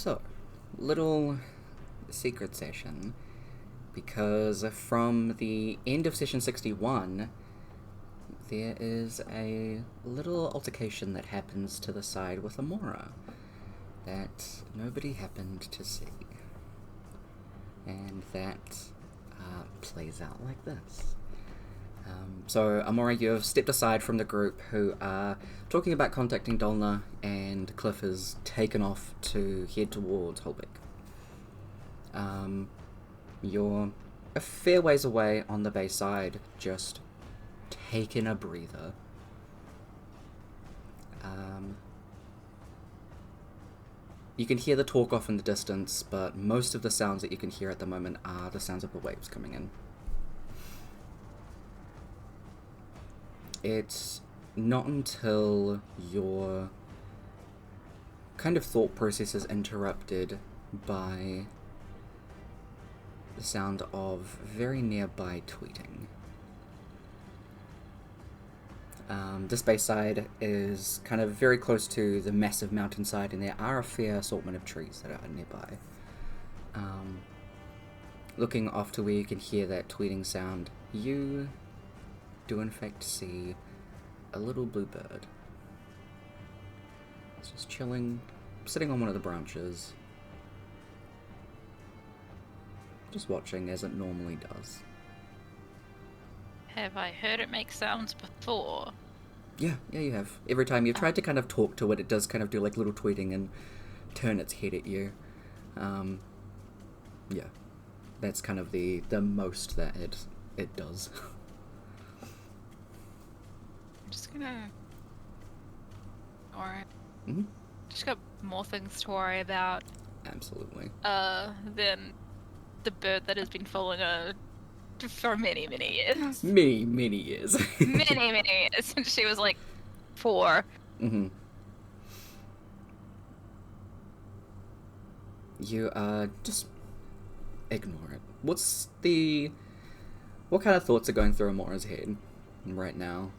So, little secret session, because from the end of session 61, there is a little altercation that happens to the side with Amora that nobody happened to see. And that plays out like this. So, Amora, you have stepped aside from the group who are talking about contacting Dolna, and Cliff is taken off to head towards Holbeck. You're a fair ways away on the bay side, just taking a breather. You can hear the talk off in the distance, but most of the sounds that you can hear at the moment are the sounds of the waves coming in. It's not until your kind of thought process is interrupted by the sound of very nearby tweeting. This bayside is kind of very close to the massive mountainside, and there are a fair assortment of trees that are nearby. Looking off to where you can hear that tweeting sound, you do in fact see a little blue bird. It's just chilling, sitting on one of the branches, just watching as it normally does. Have I heard it make sounds before? Yeah, you have. Every time you've tried to kind of talk to it, it does kind of do like little tweeting and turn its head at you. Yeah, that's kind of the most that it does. I'm just gonna... Alright. Mm-hmm. Just got more things to worry about. Absolutely. Than the bird that has been following her for many, many years. Many years. many years since she was like 4. Mm-hmm. You just ignore it. What kind of thoughts are going through Amora's head right now?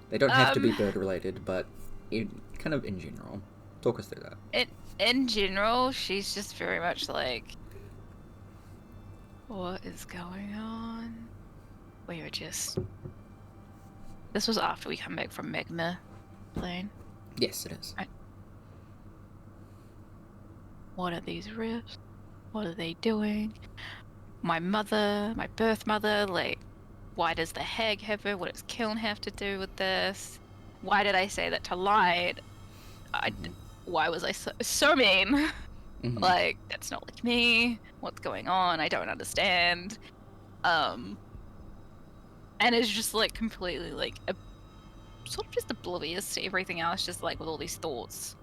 They don't have to be bird related, but kind of in general. Talk us through that. In general, she's just very much like, what is going on? We were just... This was after we come back from Magma Plane. Yes, it is. Right. What are these rifts? What are they doing? My birth mother, like, why does the hag have her? What does Kiln have to do with this? Why did I say that to Light? Why was I so mean? Mm-hmm. Like, that's not like me. What's going on? I don't understand. And it's just like completely like sort of just oblivious to everything else, just like with all these thoughts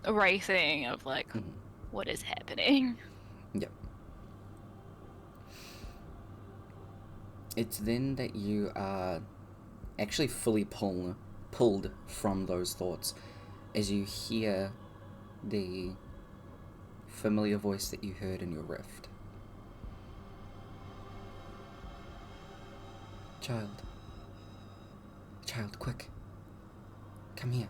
racing of like, what is happening? Yep. It's then that you are actually fully pulled from those thoughts as you hear the familiar voice that you heard in your rift. Child, quick. Come here.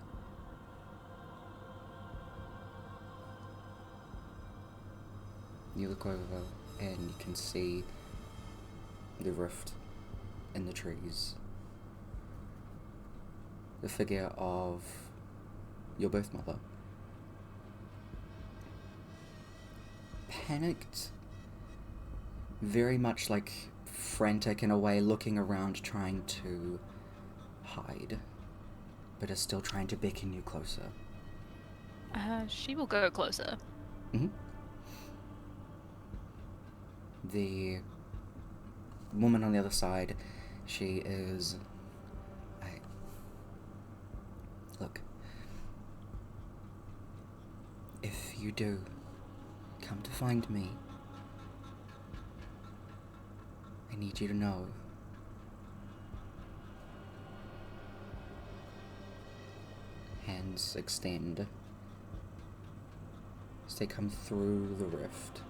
You look over and you can see the rift in the trees. The figure of your birth mother. Panicked, very much like frantic in a way, looking around trying to hide, but is still trying to beckon you closer. She will go closer. Mm-hmm. The woman on the other side, she is... Look. If you do come to find me, I need you to know hands extend as they come through the rift.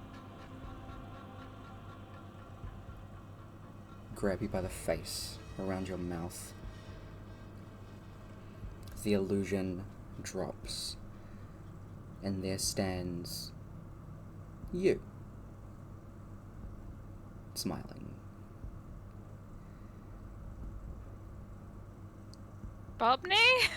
Grab you by the face, around your mouth. The illusion drops, and there stands you, smiling. Bobney?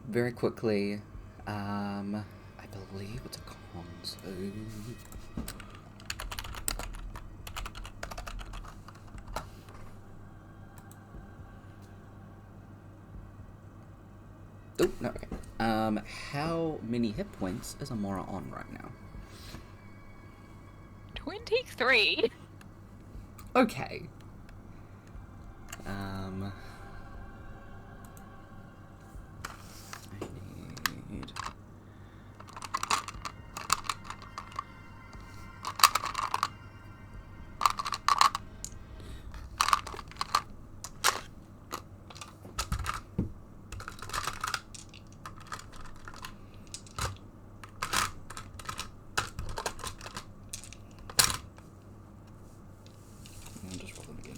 Very quickly, I believe it's a con save. Oh, no, okay. How many hit points is Amora on right now? 23. Okay. I need... I'll just roll them again.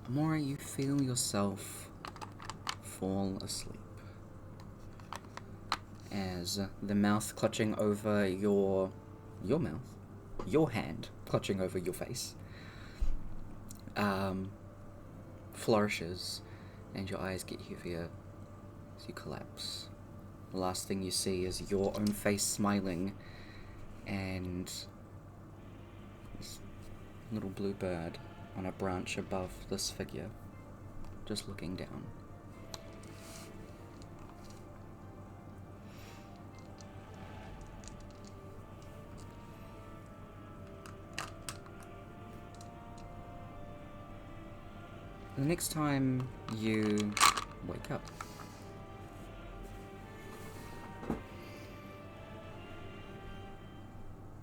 Amora, you feel yourself fall asleep as the mouth clutching over your mouth, your hand clutching over your face, flourishes, and your eyes get heavier as you collapse. The last thing you see is your own face smiling, and this little blue bird on a branch above this figure, just looking down. The next time you wake up,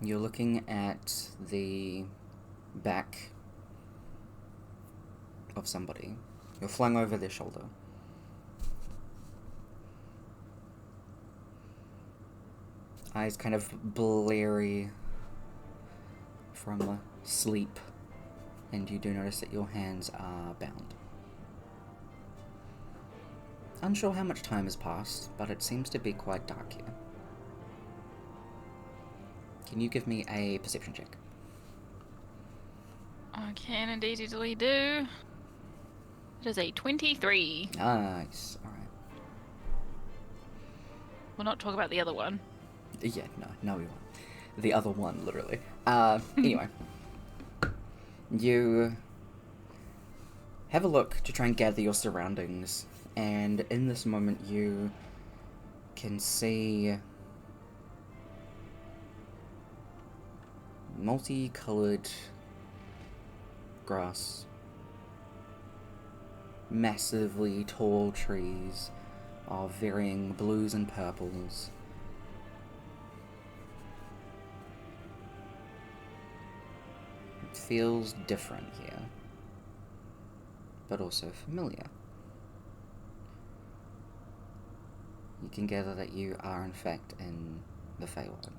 you're looking at the back of somebody. You're flung over their shoulder. Eyes kind of blurry from sleep, and you do notice that your hands are bound. Unsure how much time has passed, but it seems to be quite dark here. Can you give me a perception check? I can indeedly do. It is a 23. Nice. Alright. We'll not talk about the other one. Yeah, no, we won't. The other one, literally. Anyway. You have a look to try and gather your surroundings, and in this moment you can see multicolored grass, massively tall trees of varying blues and purples. It feels different here, but also familiar. You can gather that you are in fact in the Feywild.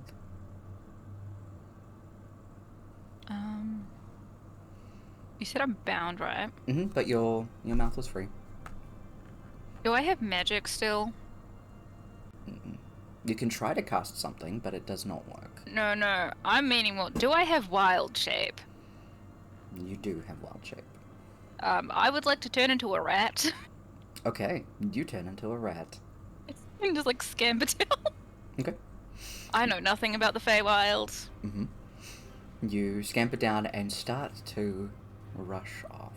You said I'm bound, right? Mm-hmm, but your mouth was free. Do I have magic still? Mm-mm. You can try to cast something, but it does not work. No. I'm meaning, well, do I have wild shape? You do have wild shape. I would like to turn into a rat. Okay, you turn into a rat. And just like scamper down. Okay. I know nothing about the Feywild. Mm-hmm. You scamper down and start to rush off.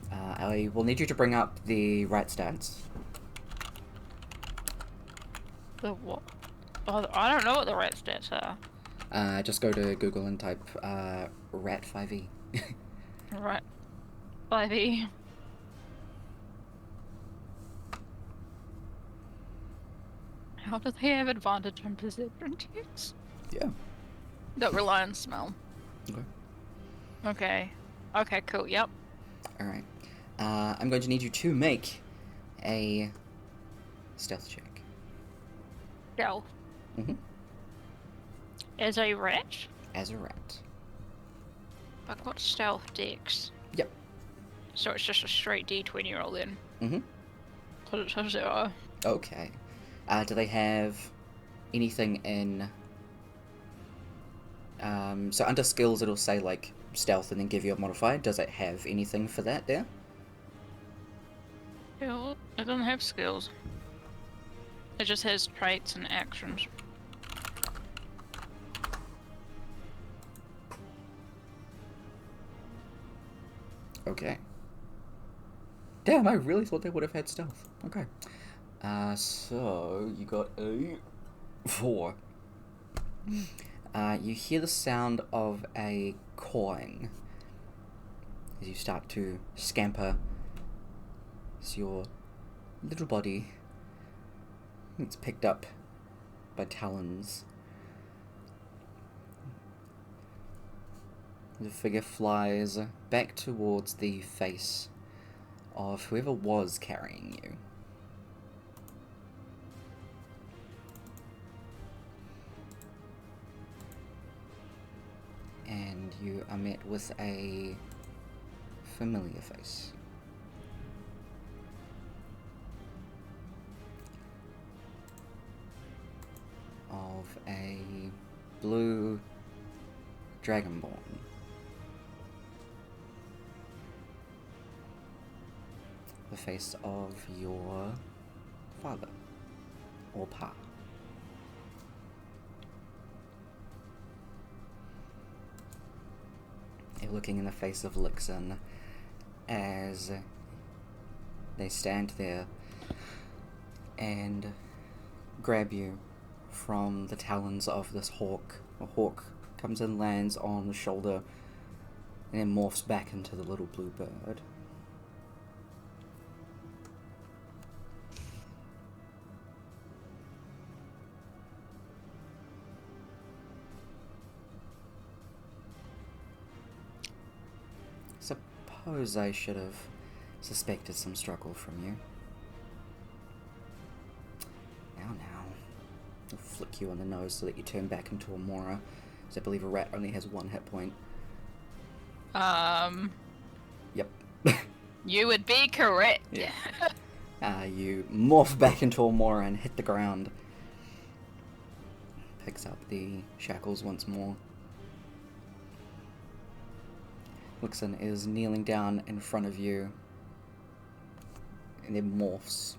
I will need you to bring up the rat stats. The what? Oh, I don't know what the rat stats are. Just go to Google and type rat 5e. Right. 5e. How do they have advantage on perception checks? Yeah. Don't rely on smell. Okay. Okay, cool, yep. Alright. I'm going to need you to make a stealth check. Stealth. Mm-hmm. As a rat? As a rat. I've got stealth dex. Yep. So it's just a straight D20 roll then. Mm-hmm. Because it's a 0. Okay. Do they have anything in... so under skills it'll say, like, stealth and then give you a modifier. Does it have anything for that there? It doesn't have skills. It just has traits and actions. Okay. Damn, I really thought they would have had stealth. Okay. So, you got a 4. You hear the sound of a cawing as you start to scamper as your little body gets picked up by talons. The figure flies back towards the face of whoever was carrying you. And you are met with a familiar face. Of a blue dragonborn. The face of your father, or pa. You're looking in the face of Lixon as they stand there and grab you from the talons of this hawk. A hawk comes and lands on the shoulder and then morphs back into the little blue bird. Suppose I should have suspected some struggle from you. Now. I'll flick you on the nose so that you turn back into a Mora, because I believe a rat only has 1 hit point. Yep. You would be correct. Yeah. You morph back into a Mora and hit the ground. Picks up the shackles once more. Lixon is kneeling down in front of you and then morphs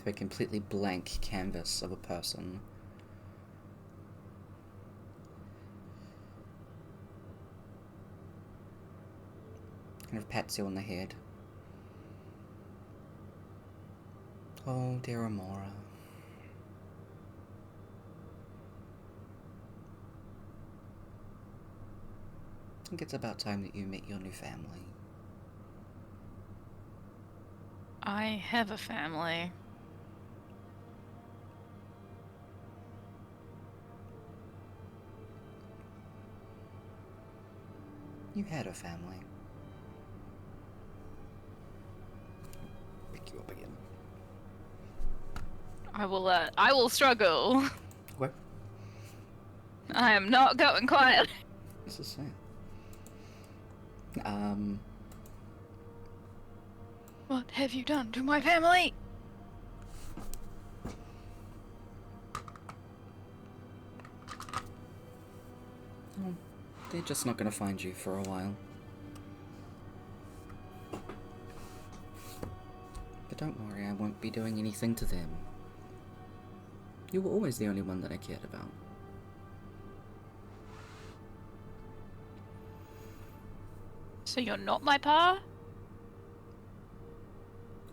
to a completely blank canvas of a person. Kind of pats you on the head. Oh, dear Amora. I think it's about time that you meet your new family. I have a family. You had a family. Pick you up again. I will struggle. What? I am not going quiet. This is sad. What have you done to my family? Well, they're just not gonna find you for a while. But don't worry, I won't be doing anything to them. You were always the only one that I cared about. So you're not my pa?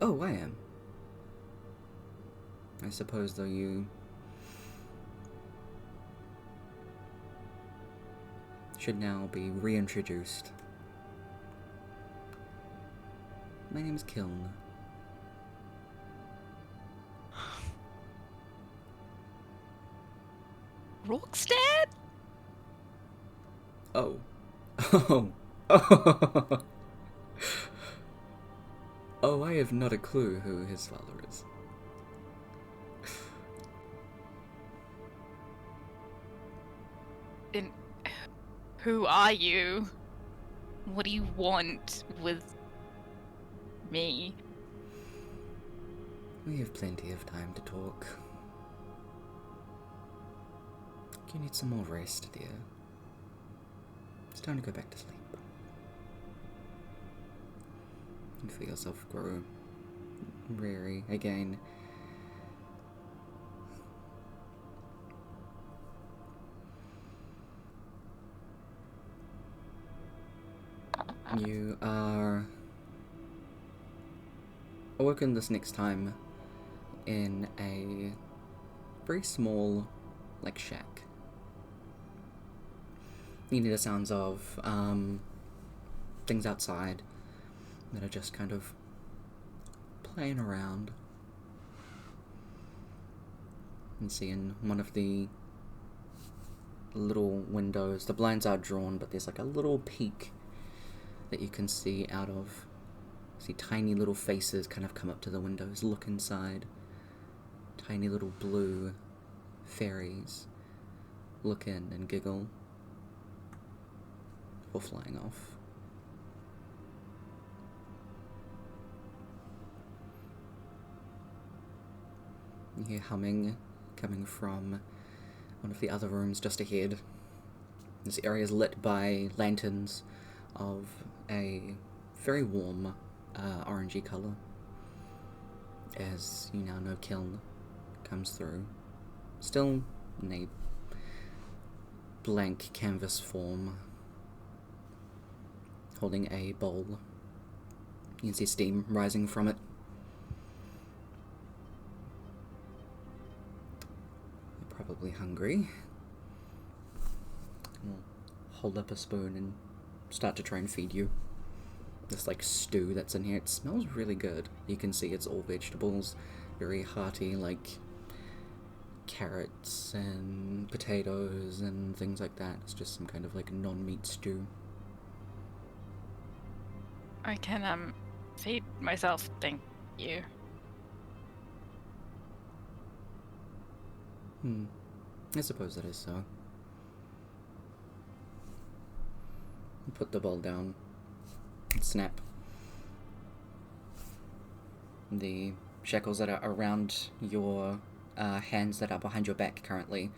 Oh, I am. I suppose, though, you should now be reintroduced. My name is Kiln. Rockstead? Oh. Oh. Oh, I have not a clue who his father is. Then who are you? What do you want with me? We have plenty of time to talk. You need some more rest, dear. It's time to go back to sleep. And feel yourself grow weary again. You are awoken this next time in a very small, like, shack. You hear the sounds of things outside that are just kind of playing around. And see in one of the little windows, the blinds are drawn, but there's like a little peek that you can see out of. See tiny little faces kind of come up to the windows, look inside. Tiny little blue fairies look in and giggle before flying off. You hear humming coming from one of the other rooms just ahead. This area is lit by lanterns of a very warm orangey colour, as you now know Kiln comes through, still in a blank canvas form, holding a bowl. You can see steam rising from it. You're probably hungry. We'll hold up a spoon and start to try and feed you. This like stew that's in here, it smells really good. You can see it's all vegetables, very hearty, like carrots and potatoes and things like that. It's just some kind of like non-meat stew. I can feed myself, thank you. I suppose that is so. Put the bowl down. Snap. The shackles that are around your hands that are behind your back currently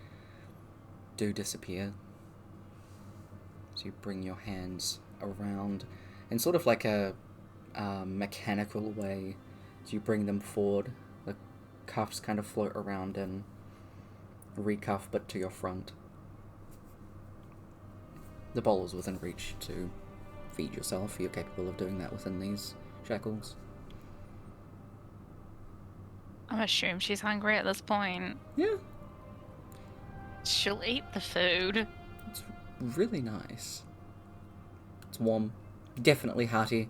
do disappear. So you bring your hands around in sort of like a mechanical way. So you bring them forward. The cuffs kind of float around and recuff, but to your front. The bowl is within reach to feed yourself. You're capable of doing that within these shackles. I'm assuming she's hungry at this point. Yeah. She'll eat the food. It's really nice. It's warm. Definitely hearty.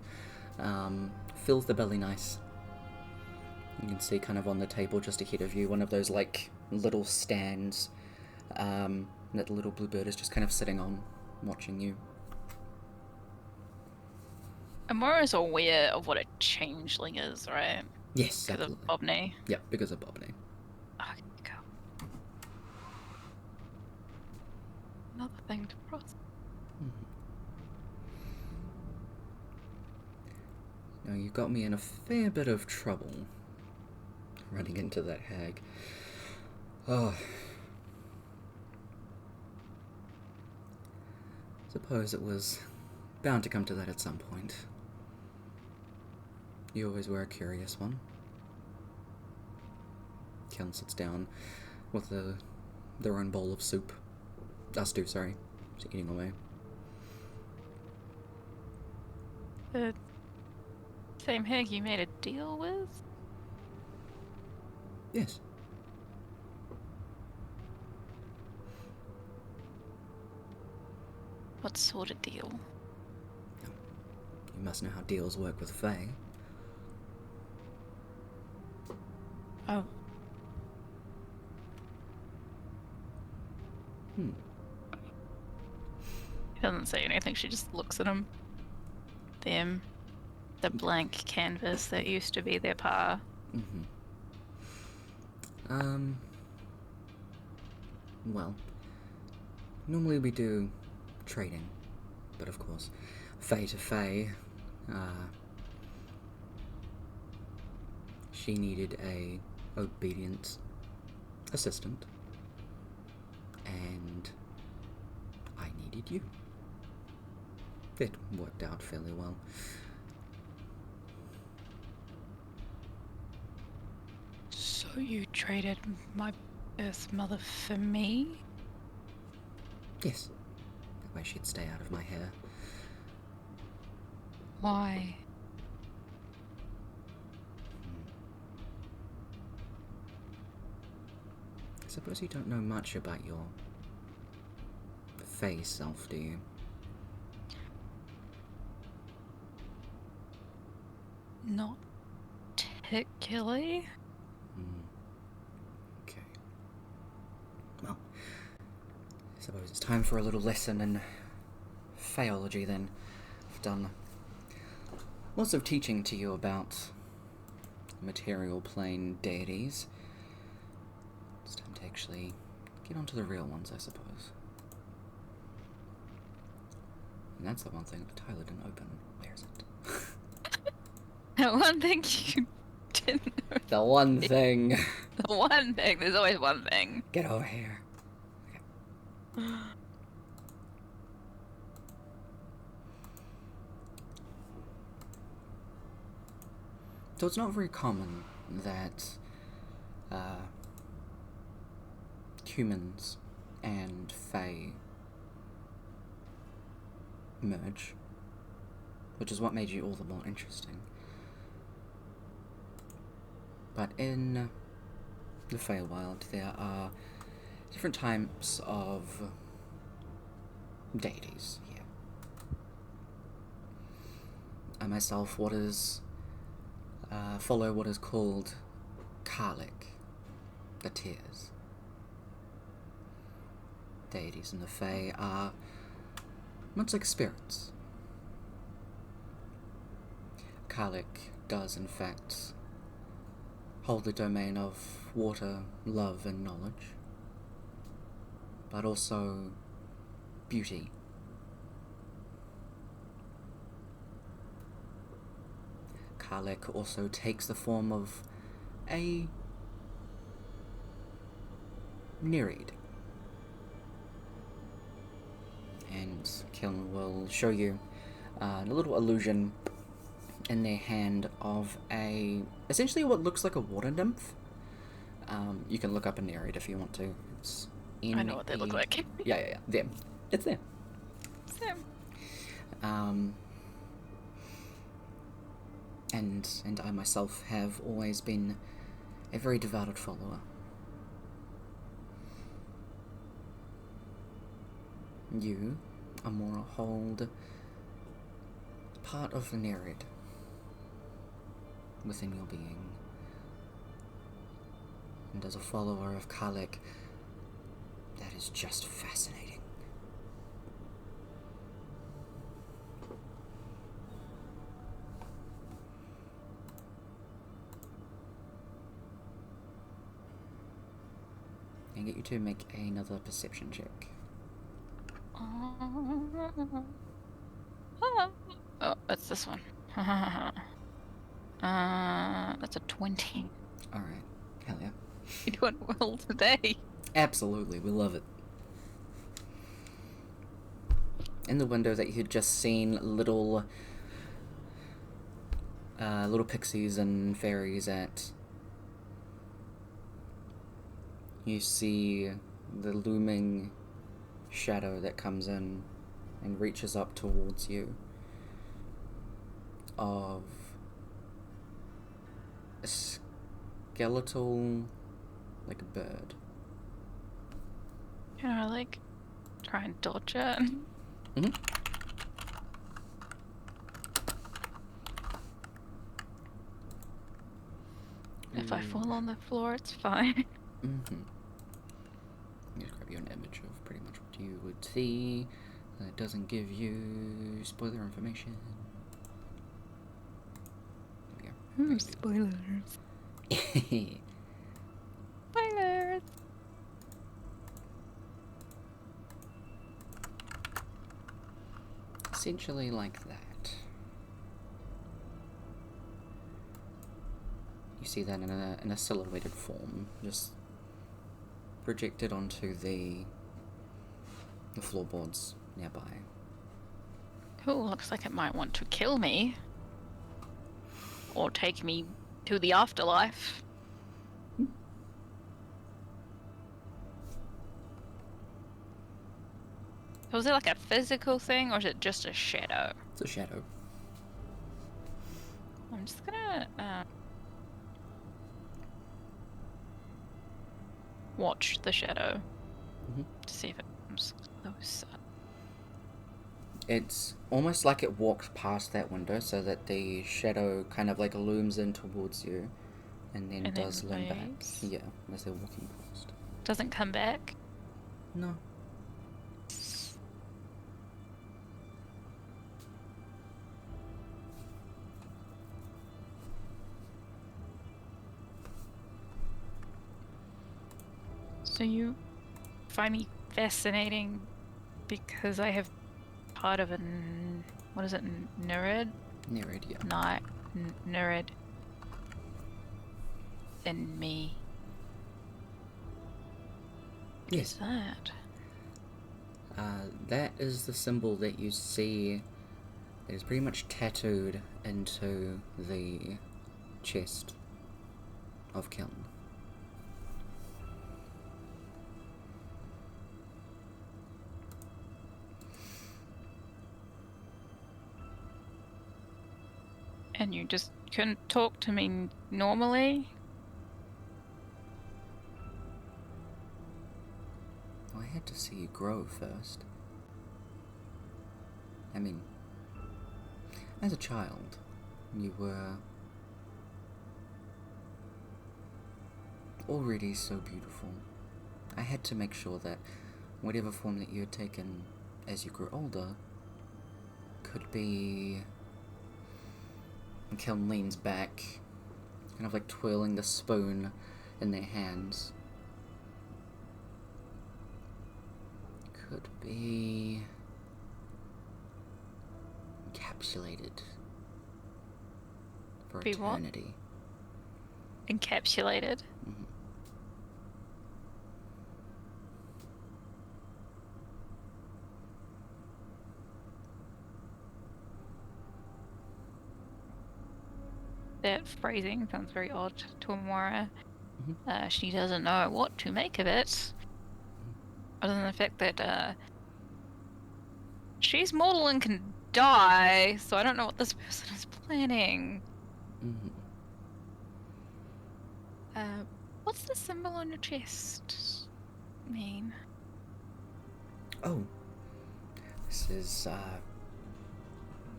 Fills the belly nice. You can see kind of on the table just ahead of you one of those like little stands that the little blue bird is just kind of sitting on, watching you. Amora's aware of what a changeling is, right? Yes, Because absolutely. of Bobney. Yep, because of Bobney. Okay, go. Another thing to process. Now, you got me in a fair bit of trouble running into that hag. Oh. Suppose it was bound to come to that at some point. You always were a curious one. Kiln sits down with their own bowl of soup. Stew, sorry. She's eating away. The same hag you made a deal with? Yes. What sort of deal? You must know how deals work with Fae. Oh. He doesn't say anything, she just looks at him. Them. The blank canvas that used to be their pa. Mm-hmm. Well, normally we do trading, but of course, Faye to Faye, she needed a obedient assistant, and I needed you. It worked out fairly well. So you traded my birth mother for me? Yes, that way she'd stay out of my hair. Why? I suppose you don't know much about your Fae self, do you? Not particularly. Okay. Well, I suppose it's time for a little lesson in Phaeology then. I've done lots of teaching to you about material plane deities. It's time to actually get onto the real ones, I suppose. And that's the one thing that Tyler didn't open. Where is it? The one thing you didn't know. The one thing. The one thing. There's always one thing. Get over here. Okay. So it's not very common that humans and Fae merge, which is what made you all the more interesting. But in the Feywild, there are different types of deities here. I myself follow what is called Karlik, the Tears. Deities in the Fae are much like spirits. Karlik does, in fact, hold the domain of water, love, and knowledge, but also beauty. Karlik also takes the form of a Nereid. And Kiln will show you a little illusion in their hand of essentially what looks like a water nymph. You can look up a Nereid if you want to. It's I know what they look like. Yeah, them. It's them. It's them. And I myself have always been a very devoted follower. You are more a hold part of the Nereid within your being. And as a follower of Karlik, that is just fascinating. And get you to make another perception check. Oh, that's this one. That's a 20. Alright, hell yeah. You're doing well today. Absolutely, we love it. In the window that you had just seen little pixies and fairies at, you see the looming shadow that comes in and reaches up towards you of a skeletal, like a bird. Can I, like, try and dodge it? Mm-hmm. If I fall on the floor, it's fine. Mm-hmm. I'm gonna grab you an image of pretty much what you would see. That doesn't give you spoiler information. Spoilers. Spoilers. Essentially like that. You see that in a silhouetted form, just projected onto the floorboards nearby. Cool, looks like it might want to kill me. Or take me to the afterlife. So is it like a physical thing, or is it just a shadow? It's a shadow. I'm just gonna watch the shadow to see if it comes closer. It's almost like it walks past that window, so that the shadow kind of like looms in towards you, and then does loom back. Yeah, as they're walking past. Doesn't come back? No. So you find me fascinating because I have part of what is it, Nerid? Nerid, yeah. Nerid in me. Yes. What's that? That is the symbol that you see that is pretty much tattooed into the chest of Kiln. And you just couldn't talk to me normally? I had to see you grow first. I mean, as a child, you were already so beautiful. I had to make sure that whatever form that you had taken as you grew older could be... And Kiln leans back, kind of like twirling the spoon in their hands. Could be encapsulated for Be what? eternity. Encapsulated? Mm-hmm. That phrasing sounds very odd to Amora. Mm-hmm. She doesn't know what to make of it. Other than the fact that she's mortal and can die, so I don't know what this person is planning. Mm-hmm. What's the symbol on your chest mean? Oh, this is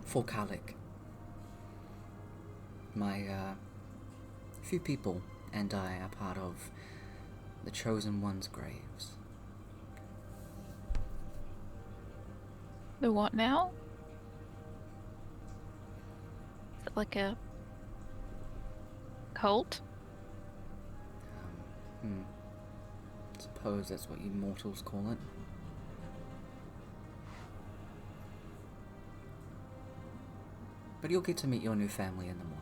Folkalic. My few people and I are part of the Chosen One's graves. The what now? Is it like a cult? Suppose that's what you mortals call it. But you'll get to meet your new family in the morning.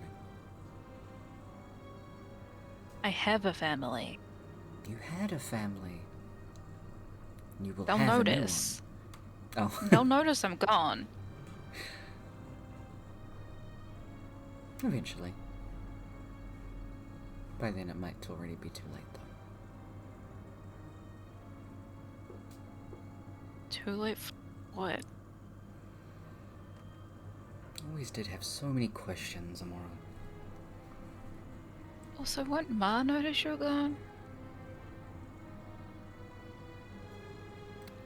I have a family. You had a family. You will They'll have notice. A new one. Oh. They'll notice I'm gone. Eventually. By then it might already be too late, though. Too late for what? Always did have so many questions, Amora. Also, won't Ma notice you're gone?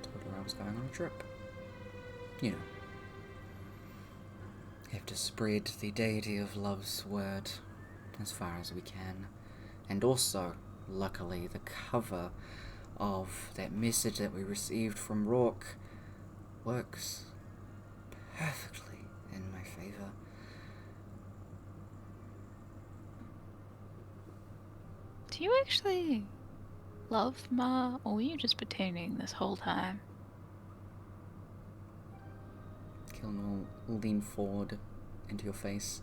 Told her I was going on a trip. You know. Have to spread the deity of love's word as far as we can. And also, luckily, the cover of that message that we received from Rourke works perfectly in my favor. Do you actually love Ma, or were you just pretending this whole time? Kiln will lean forward into your face.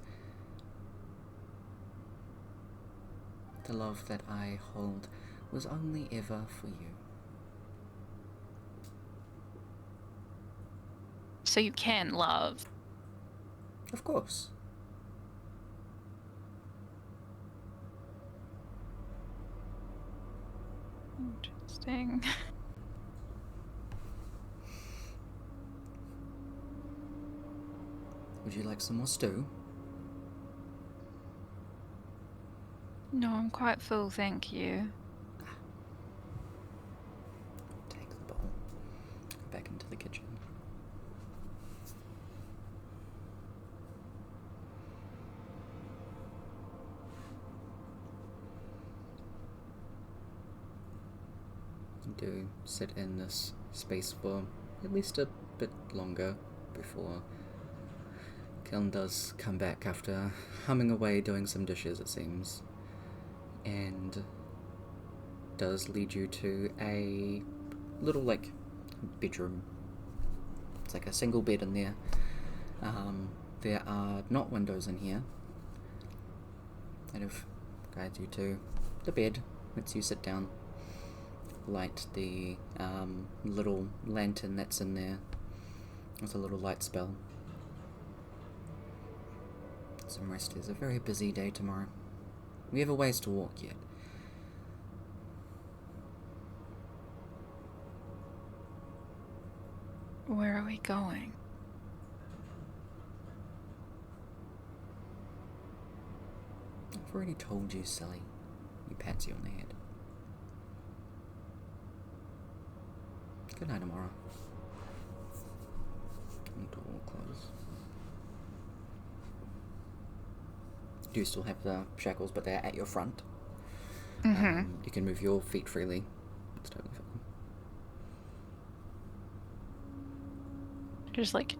The love that I hold was only ever for you. So you can love. Of course. Interesting. Would you like some more stew? No, I'm quite full, thank you. Take the bowl. Go back into the kitchen. You do sit in this space for at least a bit longer before Kiln does come back after humming away doing some dishes, it seems, and does lead you to a little, like, bedroom. It's like a single bed in there. There are not windows in here. Kind of guides you to the bed, lets you sit down, light the little lantern that's in there with a little light spell. Some rest. Is a very busy day tomorrow. We have a ways to walk yet. Where are we going? I've already told you, silly. He pats you on the head. Good night, Amara. And door will close. You do still have the shackles, but they're at your front. Mm-hmm. You can move your feet freely. It's totally fine. Just like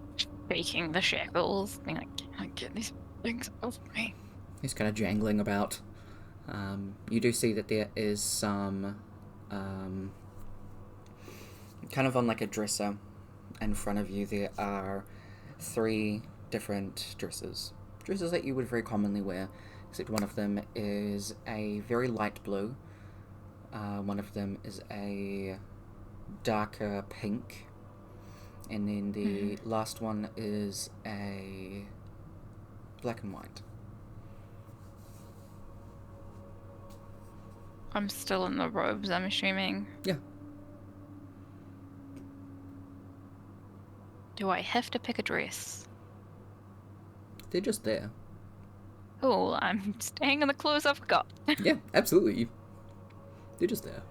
shaking the shackles, being like, "I get these things off me." He's kind of jangling about. You do see that there is some, kind of on like a dresser in front of you, there are 3 different dresses. Dresses that you would very commonly wear, except one of them is a very light blue. One of them is a darker pink. And then the last one is a black and white. I'm still in the robes, I'm assuming. Yeah. Do I have to pick a dress? They're just there. Oh, I'm staying in the clothes I've got. Yeah, absolutely. They're just there.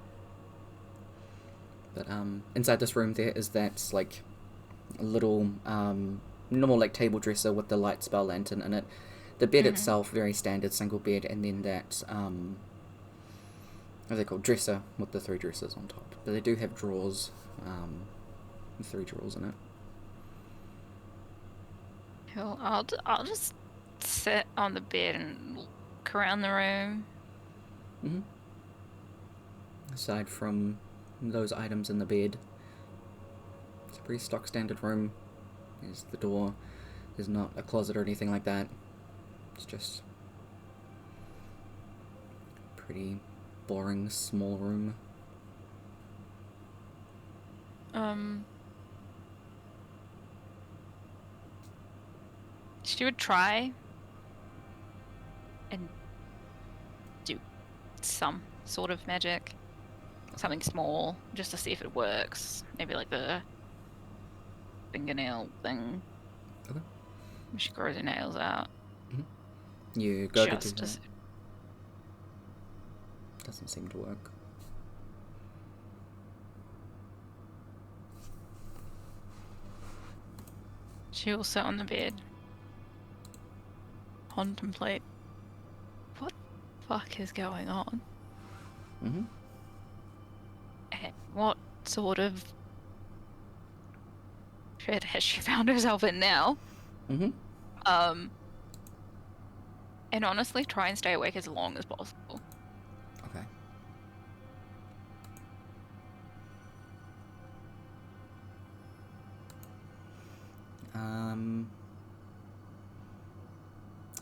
But inside this room there is that, like, little normal, like, table dresser with the light spell lantern in it. The bed itself, very standard single bed, and then that what are they called, dresser with the 3 dressers on top. But they do have drawers, 3 drawers in it. Cool. I'll just sit on the bed and look around the room. Mm-hmm. Aside from those items in the bed, it's a pretty stock standard room. There's the door. There's not a closet or anything like that. It's just a pretty boring small room. She would try and do some sort of magic. Something small, just to see if it works. Maybe like the fingernail thing. Okay. She grows her nails out. Mm-hmm. You go Just to do that. Doesn't seem to work. She will sit on the bed. Contemplate. What the fuck is going on? Mm-hmm. And what sort of shit has she found herself in now? Mm-hmm. And honestly try and stay awake as long as possible. Okay.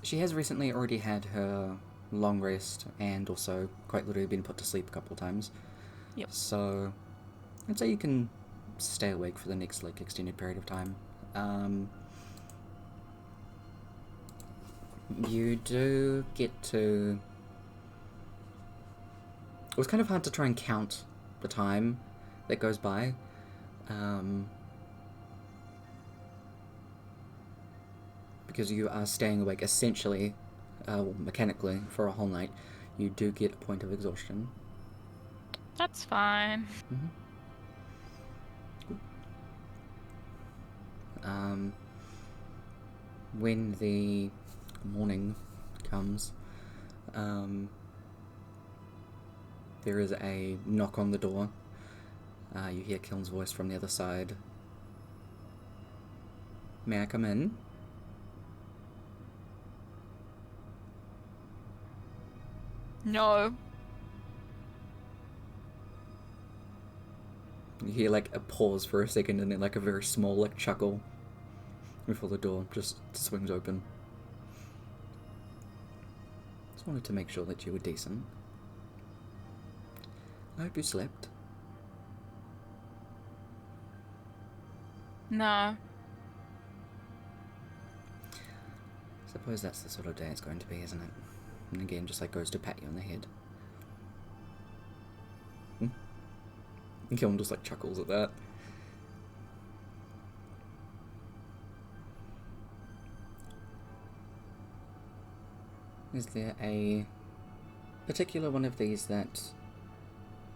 She has recently already had her long rest and also quite literally been put to sleep a couple of times. Yep. So I'd say you can stay awake for the next like extended period of time. You do get to... It was kind of hard to try and count the time that goes by. Because you are staying awake essentially, mechanically, for a whole night. You do get a point of exhaustion. That's fine. When the morning comes, there is a knock on the door. You hear Kiln's voice from the other side. May I come in? No. You hear like a pause for a second and then like a very small like chuckle before the door just swings open. Just wanted to make sure that you were decent. I hope you slept. No. Suppose that's the sort of day it's going to be, isn't it? And again, just like goes to pat you on the head. And Kiln just like chuckles at that. Is there a particular one of these that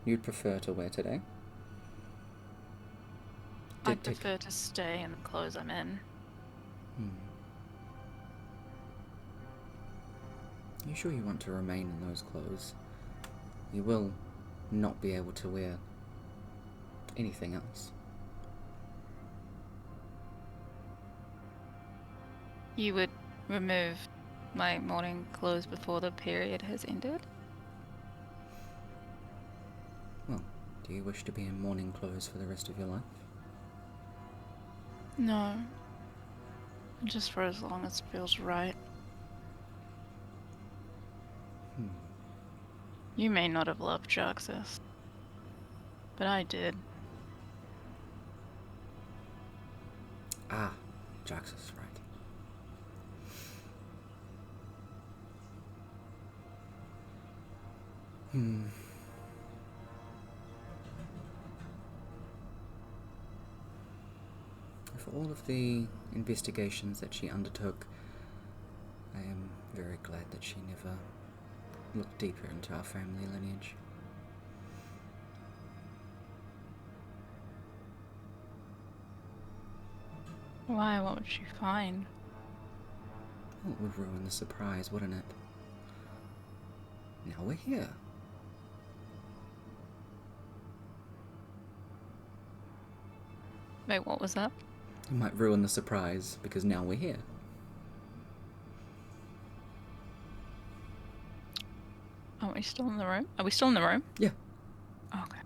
you'd prefer to wear today? I prefer to stay in the clothes I'm in. You sure you want to remain in those clothes? You will not be able to wear anything else. You would remove my morning clothes before the period has ended? Well, do you wish to be in morning clothes for the rest of your life? No. Just for as long as it feels right. You may not have loved Jaxus, but I did. Ah, Jaxus, right. For all of the investigations that she undertook, I am very glad that she never looked deeper into our family lineage. Why? What would she find? Well, it would ruin the surprise, wouldn't it? Now we're here. Wait, what was that? It might ruin the surprise, because now we're here. Are we still in the room? Are we still in the room? Yeah. Okay.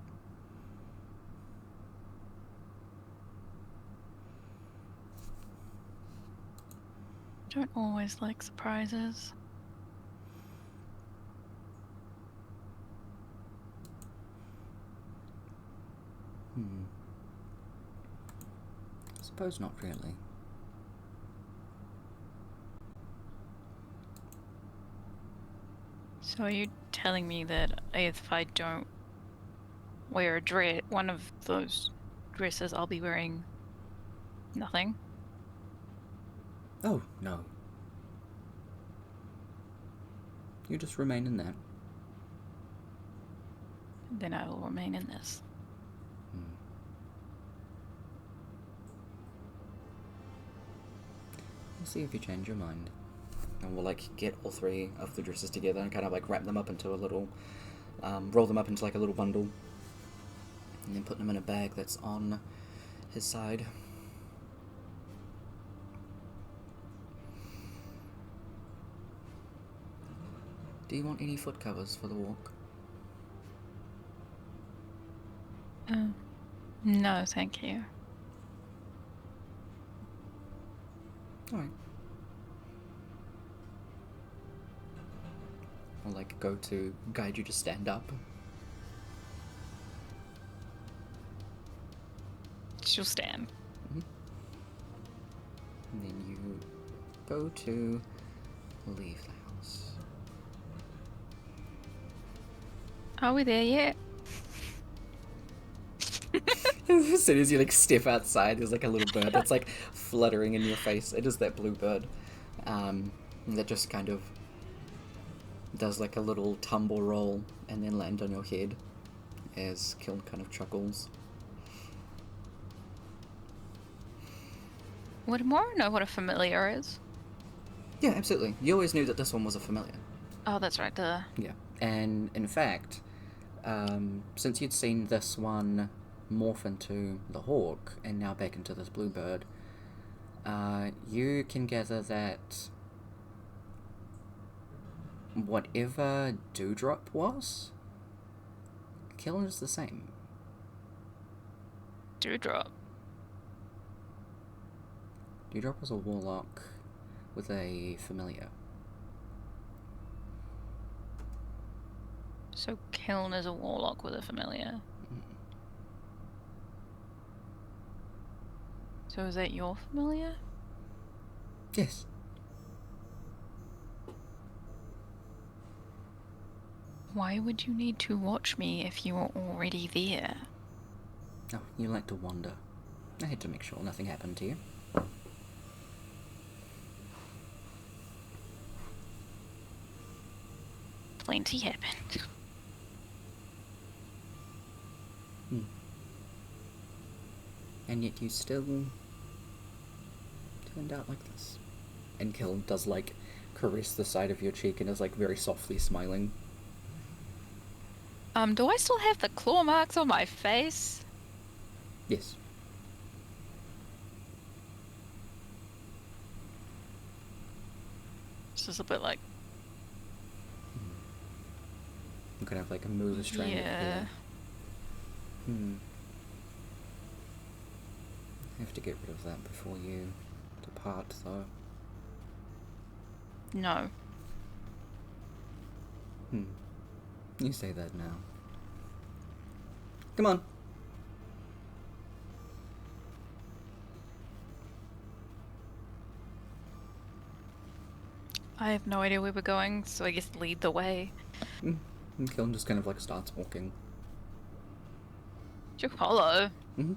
I don't always like surprises. Suppose not really. So are you telling me that if I don't wear a dress, one of those dresses, I'll be wearing nothing? Oh, no. You just remain in that. Then I will remain in this. We'll see if you change your mind. And we'll like get all three of the dresses together and kind of like wrap them up into a little, roll them up into like a little bundle, and then put them in a bag that's on his side. Do you want any foot covers for the walk? No, thank you. Alright. I'll, like, go to guide you to stand up. She'll stand. Mm-hmm. And then you go to leave the house. Are we there yet? As soon as you, like, step outside, there's, like, a little bird that's, like, fluttering in your face. It is that blue bird. That just kind of does, like, a little tumble roll and then land on your head as Kiln kind of chuckles. Would Mora know what a familiar is? Yeah, absolutely. You always knew that this one was a familiar. Oh, that's right, duh. Yeah. And, in fact, since you'd seen this one morph into the hawk and now back into this bluebird, you can gather that whatever Dewdrop was, Kiln is the same. Dewdrop. Dewdrop was a warlock with a familiar. So Kiln is a warlock with a familiar. So is that your familiar? Yes. Why would you need to watch me if you were already there? Oh, you like to wander. I had to make sure nothing happened to you. Plenty happened. And yet you still turned out like this. And Kiln does, like, caress the side of your cheek and is, like, very softly smiling. Do I still have the claw marks on my face? Yes. It's just a bit like... You could have, like, a move a strand of hair. I have to get rid of that before you depart, though. No. You say that now. Come on. I have no idea where we're going, so I guess lead the way. And Kiln just kind of, like, starts walking. You're hollow. Mm-hmm.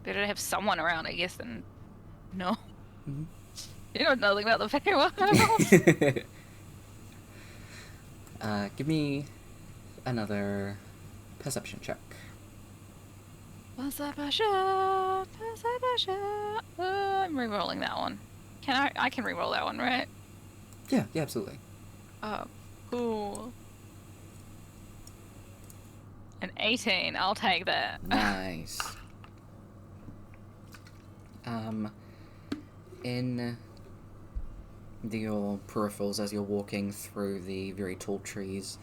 Better to have someone around, I guess, than... No. Mm-hmm. You know nothing about the fairy world. Give me another perception check. Perception. I'm re-rolling that one. I can re-roll that one, right? Yeah, absolutely. Oh, cool. An 18, I'll take that. Nice. In your peripherals as you're walking through the very tall trees,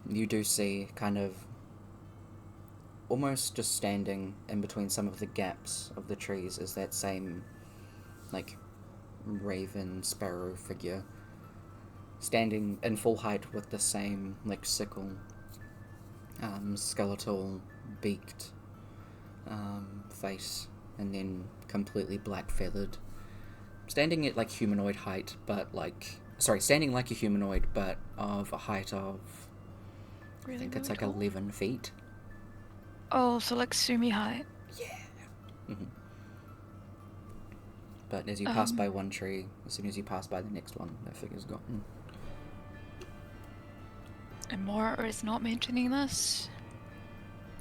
you do see kind of almost just standing in between some of the gaps of the trees is that same, like, raven sparrow figure, standing in full height with the same, like, sickle, skeletal, beaked face, and then completely black feathered, standing at, like, humanoid height, but, like, standing like a humanoid, but of a height of, Really, I think it's really like tall? 11 feet. Oh, so like Sumi height. Yeah. But as you pass by one tree, as soon as you pass by the next one, that figure's gone. And Mora is not mentioning this.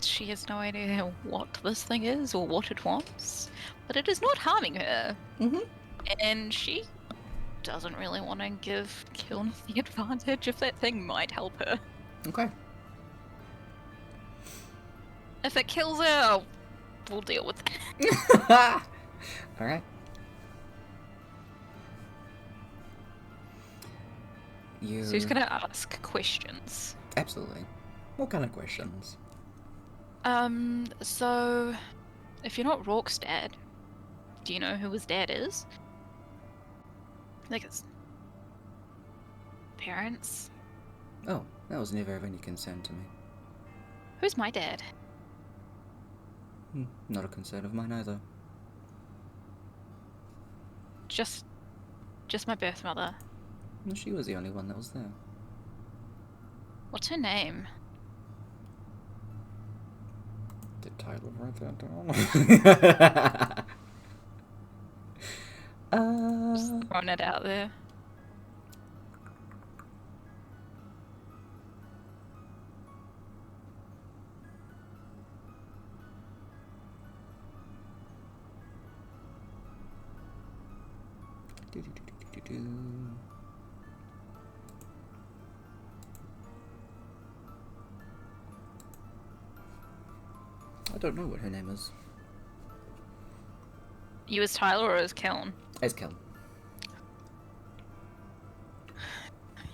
She has no idea what this thing is or what it wants, but it is not harming her. And she doesn't really want to give Kiln the advantage if that thing might help her. Okay. If it kills her, we'll deal with it. Alright. So he's gonna ask questions. Absolutely. What kind of questions? So if you're not Rourke's dad, Do you know who his dad is? Like his parents? Oh, that was never of any concern to me. Who's my dad? Not a concern of mine either. Just my birth mother. Well, she was the only one that was there. What's her name? Did Tyler write that down? Just throwing it out there. I don't know what her name is. You as Tyler or as Kellen? As Kel.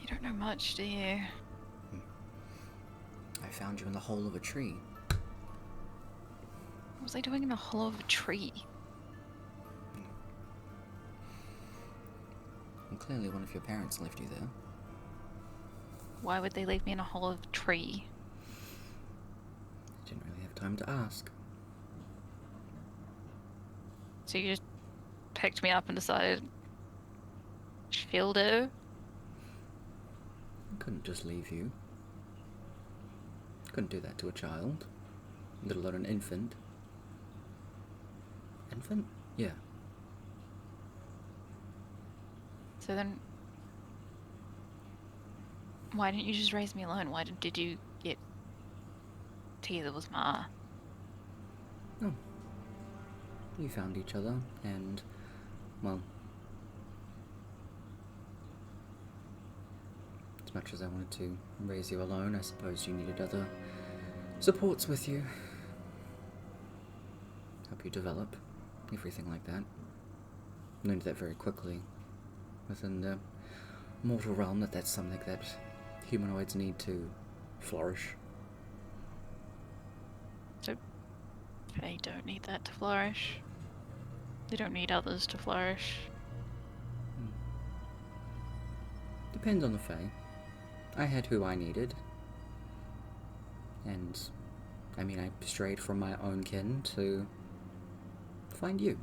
You don't know much, do you? I found you in the hole of a tree. What was I doing in the hollow of a tree? And clearly one of your parents left you there. Why would they leave me in a hollow of a tree? I didn't really have time to ask. So you just picked me up and decided she'll do? I couldn't just leave you. Couldn't do that to a child. Let alone an infant. Infant? Yeah. So then, why didn't you just raise me alone? Why did you get together with Ma? Oh. We found each other, and, well, as much as I wanted to raise you alone, I suppose you needed other supports with you. Help you develop, everything like that. Learned that very quickly within the mortal realm, that's something that humanoids need to flourish. So they don't need that to flourish. They don't need others to flourish. Depends on the Fae. I had who I needed. And, I mean, I strayed from my own kin to find you.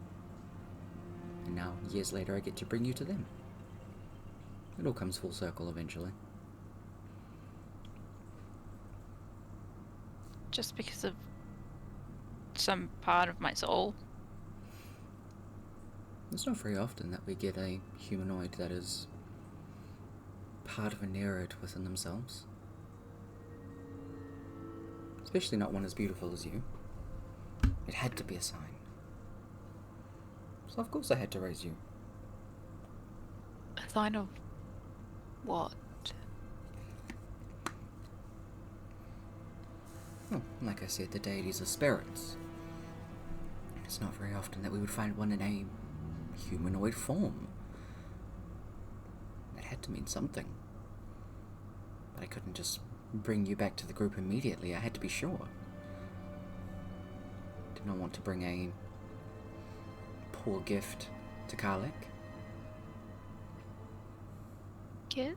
And now, years later, I get to bring you to them. It all comes full circle eventually. Just because of some part of my soul. It's not very often that we get a humanoid that is part of a Nereid within themselves. Especially not one as beautiful as you. It had to be a sign. So of course I had to raise you. A sign of what? Well, like I said, the deities are spirits. It's not very often that we would find one in a humanoid form. That had to mean something. But I couldn't just bring you back to the group immediately. I had to be sure. Did not want to bring a poor gift to Karlek. Kid?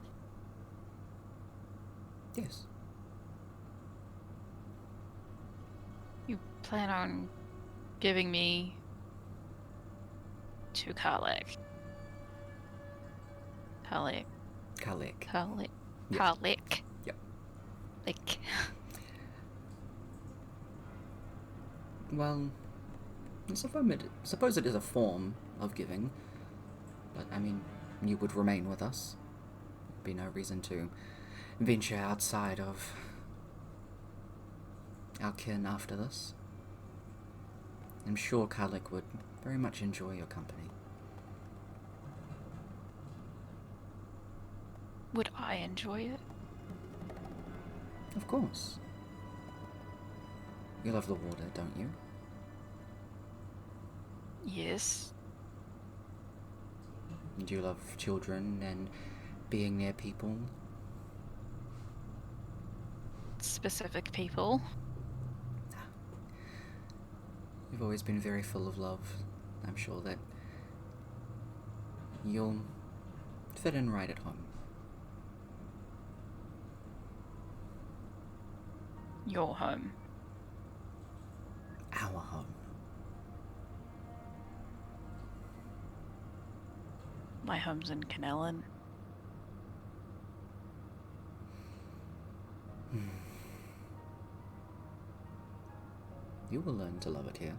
Yes. You plan on giving me to Karlek? Karlek. Yep. Karlek. Yep. Like. Well, I suppose it is a form of giving. But, I mean, you would remain with us. There'd be no reason to venture outside of our kin after this. I'm sure Karlek would very much enjoy your company. Would I enjoy it? Of course. You love the water, don't you? Yes. Do you love children and being near people? Specific people. You've always been very full of love I'm sure that you'll fit in right at home. Your home. Our home. My home's in Canellan. You will learn to love it here.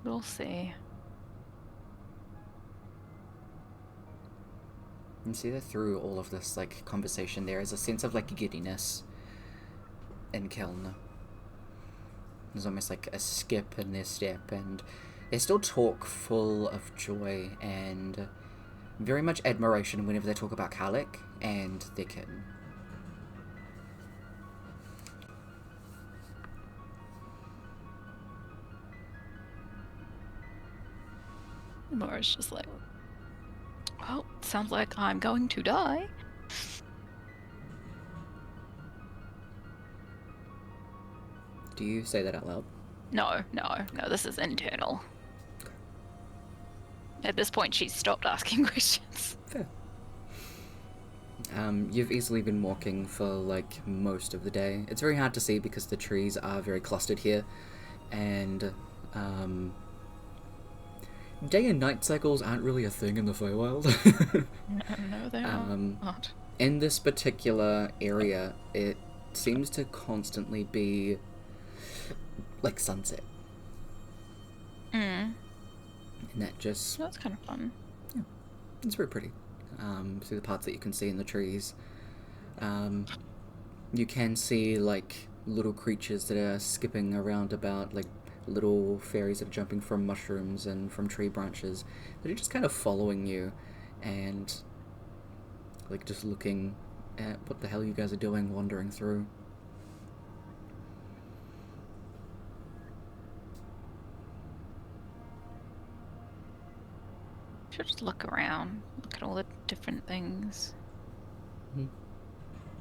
We'll see. And see that through all of this, like, conversation, there is a sense of, like, giddiness in Kiln. There's almost like a skip in their step, and they still talk full of joy and very much admiration whenever they talk about Karlek and their kitten. Mora's just like, well, sounds like I'm going to die. Do you say that out loud? No, this is internal. At this point, she's stopped asking questions. Fair. You've easily been walking for, like, most of the day. It's very hard to see because the trees are very clustered here, and, day and night cycles aren't really a thing in the Feywild. No, they are not. In this particular area, it seems to constantly be, like, sunset. And that just... That's kind of fun. Yeah, it's very pretty. See the parts that you can see in the trees. You can see, like, little creatures that are skipping around about, like, little fairies that are jumping from mushrooms and from tree branches that are just kind of following you and, like, just looking at what the hell you guys are doing wandering through. Should just look around, look at all the different things.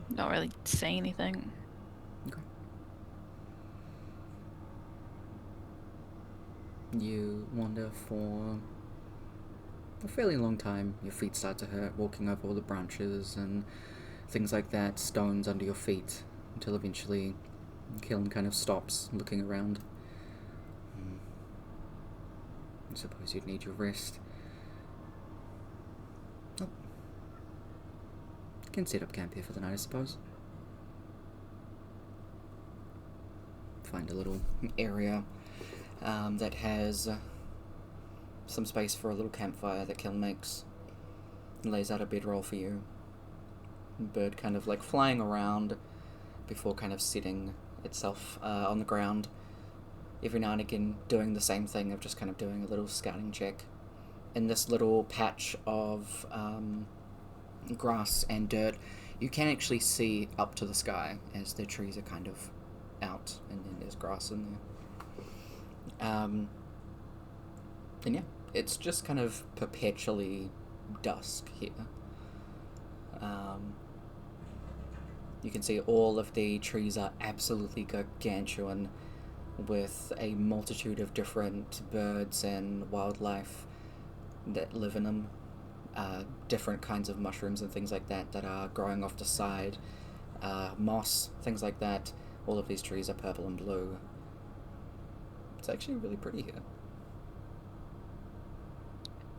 Not really say anything. Okay. You wander for a fairly long time. Your feet start to hurt walking over all the branches and things like that, stones under your feet, until eventually Kiln kind of stops looking around. I suppose you'd need your rest. Oh. Can set up camp here for the night, I suppose. Find a little area that has some space for a little campfire that Kiln makes. Lays out a bedroll for you. Bird kind of like flying around before kind of sitting itself on the ground. Every now and again doing the same thing of just kind of doing a little scouting check. In this little patch of grass and dirt, you can actually see up to the sky as the trees are kind of out, and then there's grass in there. And yeah, it's just kind of perpetually dusk here. You can see all of the trees are absolutely gargantuan, with a multitude of different birds and wildlife that live in them. Different kinds of mushrooms and things like that that are growing off the side. Moss, things like that. All of these trees are purple and blue. It's actually really pretty here.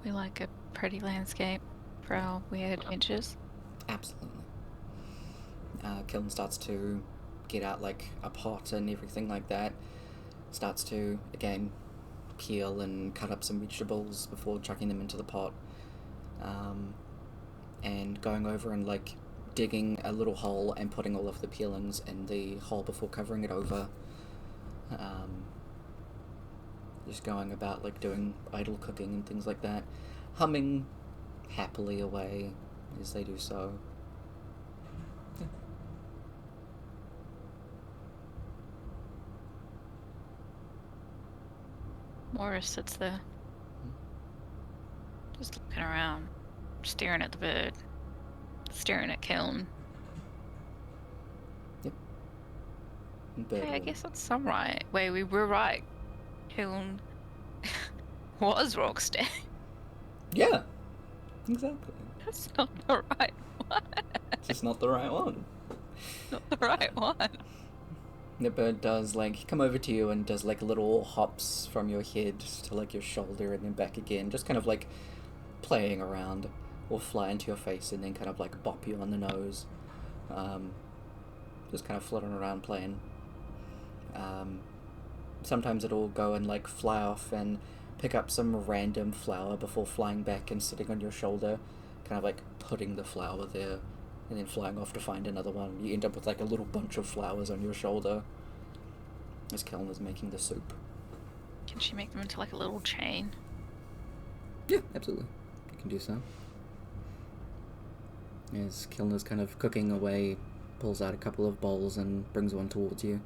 We like a pretty landscape for our weird adventures. Absolutely. Kiln starts to get out like a pot and everything like that. Starts to, again, peel and cut up some vegetables before chucking them into the pot. And going over and like digging a little hole and putting all of the peelings in the hole before covering it over. Just going about like doing idle cooking and things like that. Humming happily away as they do so. Yeah. Morris sits there, just looking around, staring at the bird. staring at Kiln. Yep. But, Hey, I guess that's some right. Wait, we were right. Kiln was Rocksteady. yeah, exactly. That's not the right one. It's just not the right one. Not the right one. The bird does, like, come over to you and does, like, little hops from your head to, like, your shoulder and then back again, just kind of, like, playing around, or fly into your face and then kind of, like, bop you on the nose. Just kind of fluttering around playing. Sometimes it'll go and, like, fly off and pick up some random flower before flying back and sitting on your shoulder, kind of, like, putting the flower there, and then flying off to find another one. You end up with, like, a little bunch of flowers on your shoulder as Kellen is making the soup. Can she make them into like a little chain? Yeah, absolutely. You can do so. As Kilner's kind of cooking away, pulls out a couple of bowls and brings one towards you,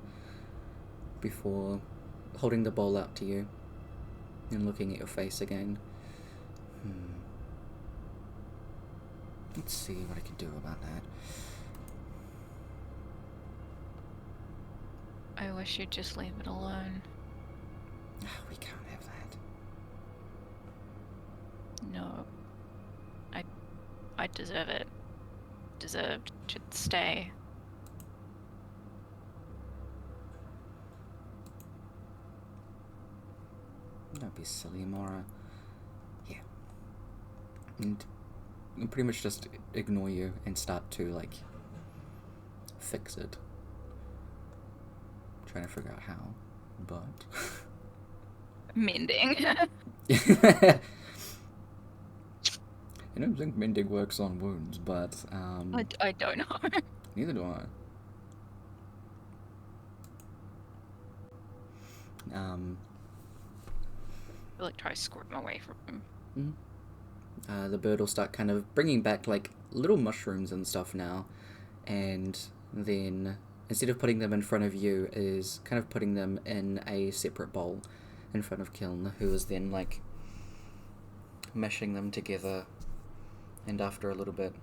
before holding the bowl out to you and looking at your face again. Let's see what I can do about that. I wish you'd just leave it alone. We can't have that. No. I deserve it. Deserved. Should stay. Don't be silly, Mara. Yeah. And I'll pretty much just ignore you and start to, like, fix it. Trying to figure out how, but... Mending. I don't think mending works on wounds, but, I don't know. neither do I. I like try to squirt them away from him. The bird will start kind of bringing back, like, little mushrooms and stuff now, and then instead of putting them in front of you, is kind of putting them in a separate bowl in front of Kiln, who is then, like, mashing them together, and after a little bit,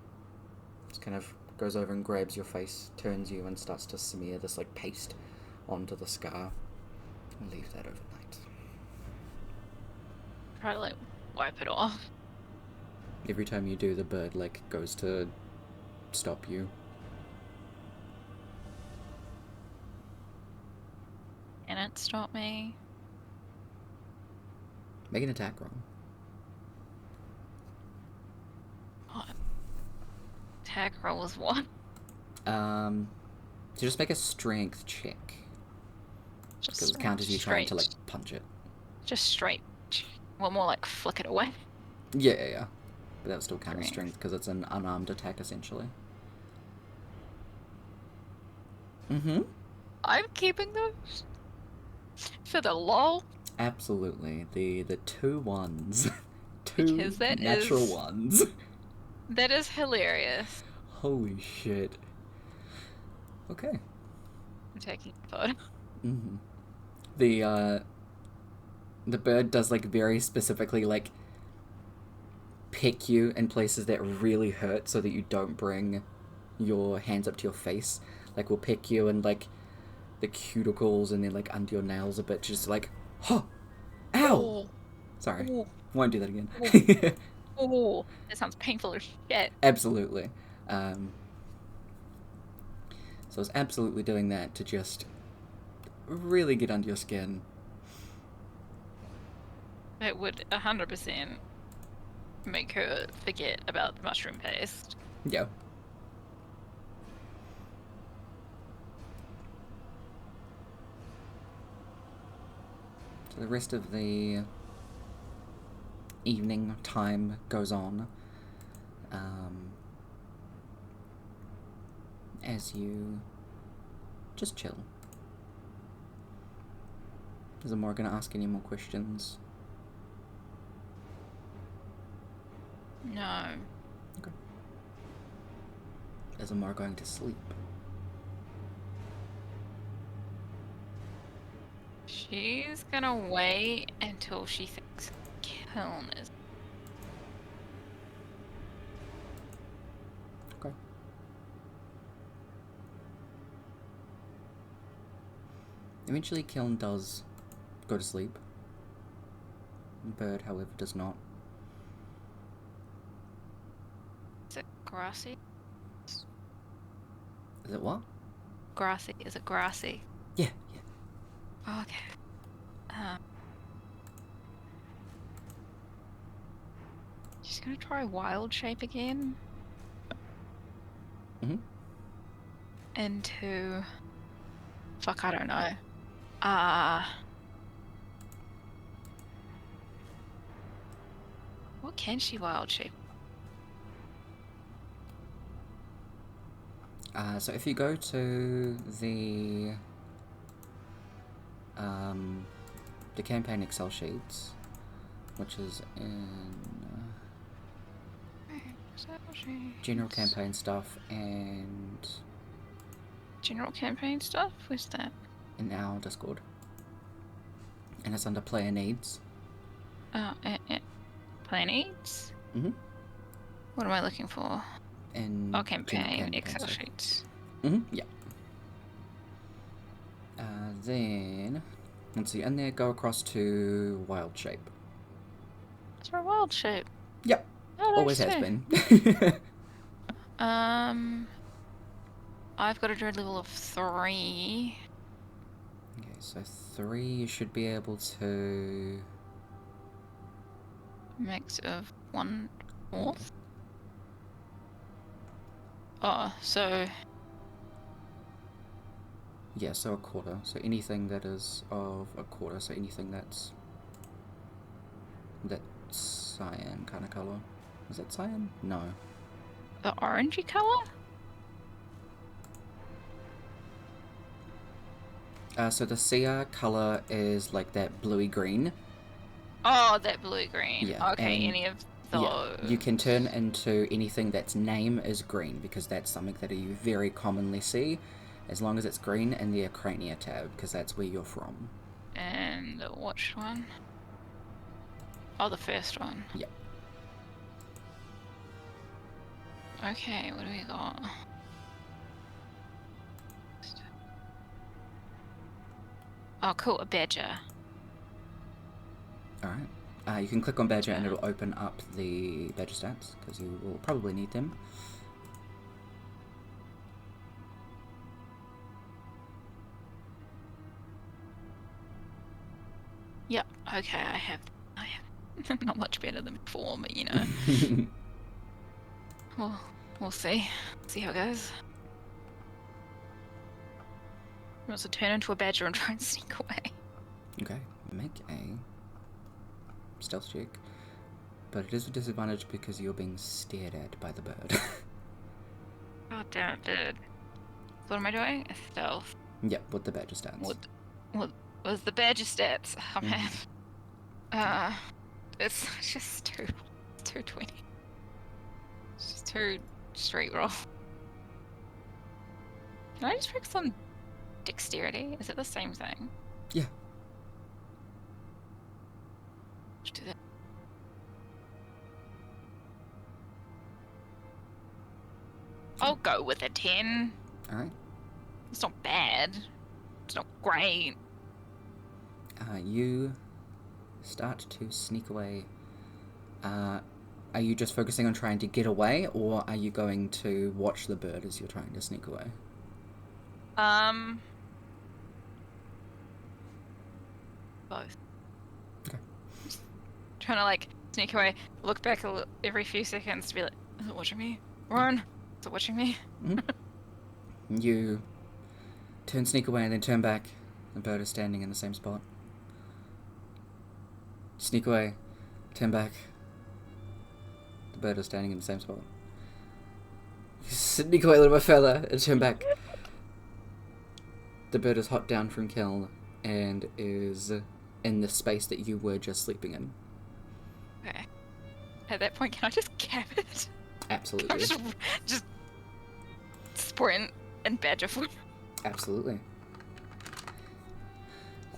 just kind of goes over and grabs your face, turns you, and starts to smear this, like, paste onto the scar. And leave that overnight. Try to like wipe it off. Every time you do, the bird, like, goes to stop you. Can it stop me? Make an attack roll. What? Attack roll was what? So just make a strength check. Because it counts as you trying to, like, punch it. Just straight. Well, more like flick it away. Yeah. But that would still count as strength because it's an unarmed attack, essentially. I'm keeping those for the lol. Absolutely. The two ones. Two Because that natural ones. That is hilarious. Holy shit. Okay. I'm taking a photo. The bird does, like, very specifically, like, pick you in places that really hurt so that you don't bring your hands up to your face. Like, will pick you in, like, the cuticles and then, like, under your nails a bit, just like, huh, ow! Oh. Sorry, Oh. won't do that again. Oh, that sounds painful as shit. Absolutely. So I was absolutely doing that to just really get under your skin. It would 100% make her forget about the mushroom paste. Yeah. So the rest of the evening time goes on. As you just chill. Is Amora going to ask any more questions? No. Okay. Is Amora going to sleep? She's gonna wait until she thinks Kiln is. Okay. Eventually, Kiln does go to sleep. Bird, however, does not. Is it grassy? Is it what? Grassy. Is it grassy? Yeah. Oh, okay. Just gonna try wild shape again. Mm-hmm. Into... Fuck, I don't know. What can she wild shape? So if you go to the campaign Excel sheets, which is in general campaign stuff and General campaign stuff? Where's that? in our Discord, and it's under player needs. Player needs? Mm-hmm. What am I looking for? And campaign Excel sheets. Mm-hmm. Yeah. Then once you're in there, go across to wild shape. Is there a wild shape? Yep. Oh, Always has been. I've got a dread level of 3. Okay, so 3 you should be able to... Mix of 1/4. Oh, so... Yeah, so a quarter. So anything that is of a quarter, so anything that's... that cyan kind of colour. Is that cyan? No. The orangey colour? So the Cia colour is like that bluey green. Oh, that blue-green. Yeah, Okay, and any of those. Yeah, you can turn into anything that's name is green, because that's something that you very commonly see, as long as it's green in the Acrania tab, because that's where you're from. And which one? Oh, the first one. Yeah. Okay, what do we got? Oh, cool, a badger. Alright. You can click on Badger and it'll open up the Badger stats, because you will probably need them. Yep, okay, I have. Not much better than before, but you know. We'll see. See how it goes. He wants to turn into a badger and try and sneak away. Okay, make a stealth check. But it is a disadvantage because you're being stared at by the bird. God damn it, dude. What am I doing? A stealth. Yep, with the Badger stats. What was the badger stats? Oh man. It's just too 20. It's just too straight roll. Can I just focus on dexterity? Is it the same thing? Yeah. Let's do that. I'll go with a 10. Alright. It's not bad. It's not great. You start to sneak away. Are you just focusing on trying to get away, or are you going to watch the bird as you're trying to sneak away? Both. Okay. Just trying to like sneak away, look back every few seconds to be like, is it watching me? Run! Is it watching me? Mm-hmm. You sneak away and then turn back. The bird is standing in the same spot. Sneak away, turn back. The bird is standing in the same spot. Sneak away a little bit further and turn back. The bird is hot down from Kiln and is in the space that you were just sleeping in. Okay. At that point, can I just cap it? Absolutely. Just sprint and badger foot. Absolutely.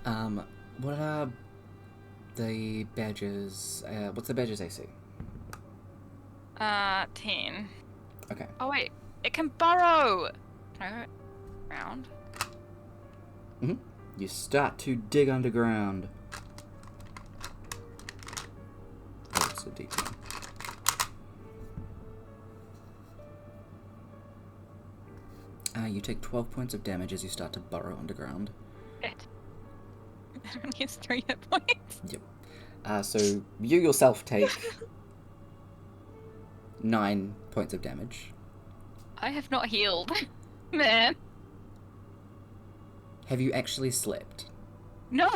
What are the badgers? What's the badger's AC? 10. Okay. Oh wait, it can burrow. Can I go around? Mm-hmm. You start to dig underground. Oh, it's a D10. You take 12 points of damage as you start to burrow underground. It only has 3 hit points. Yep. So you yourself take 9 points of damage. I have not healed. Man. Have you actually slept? No.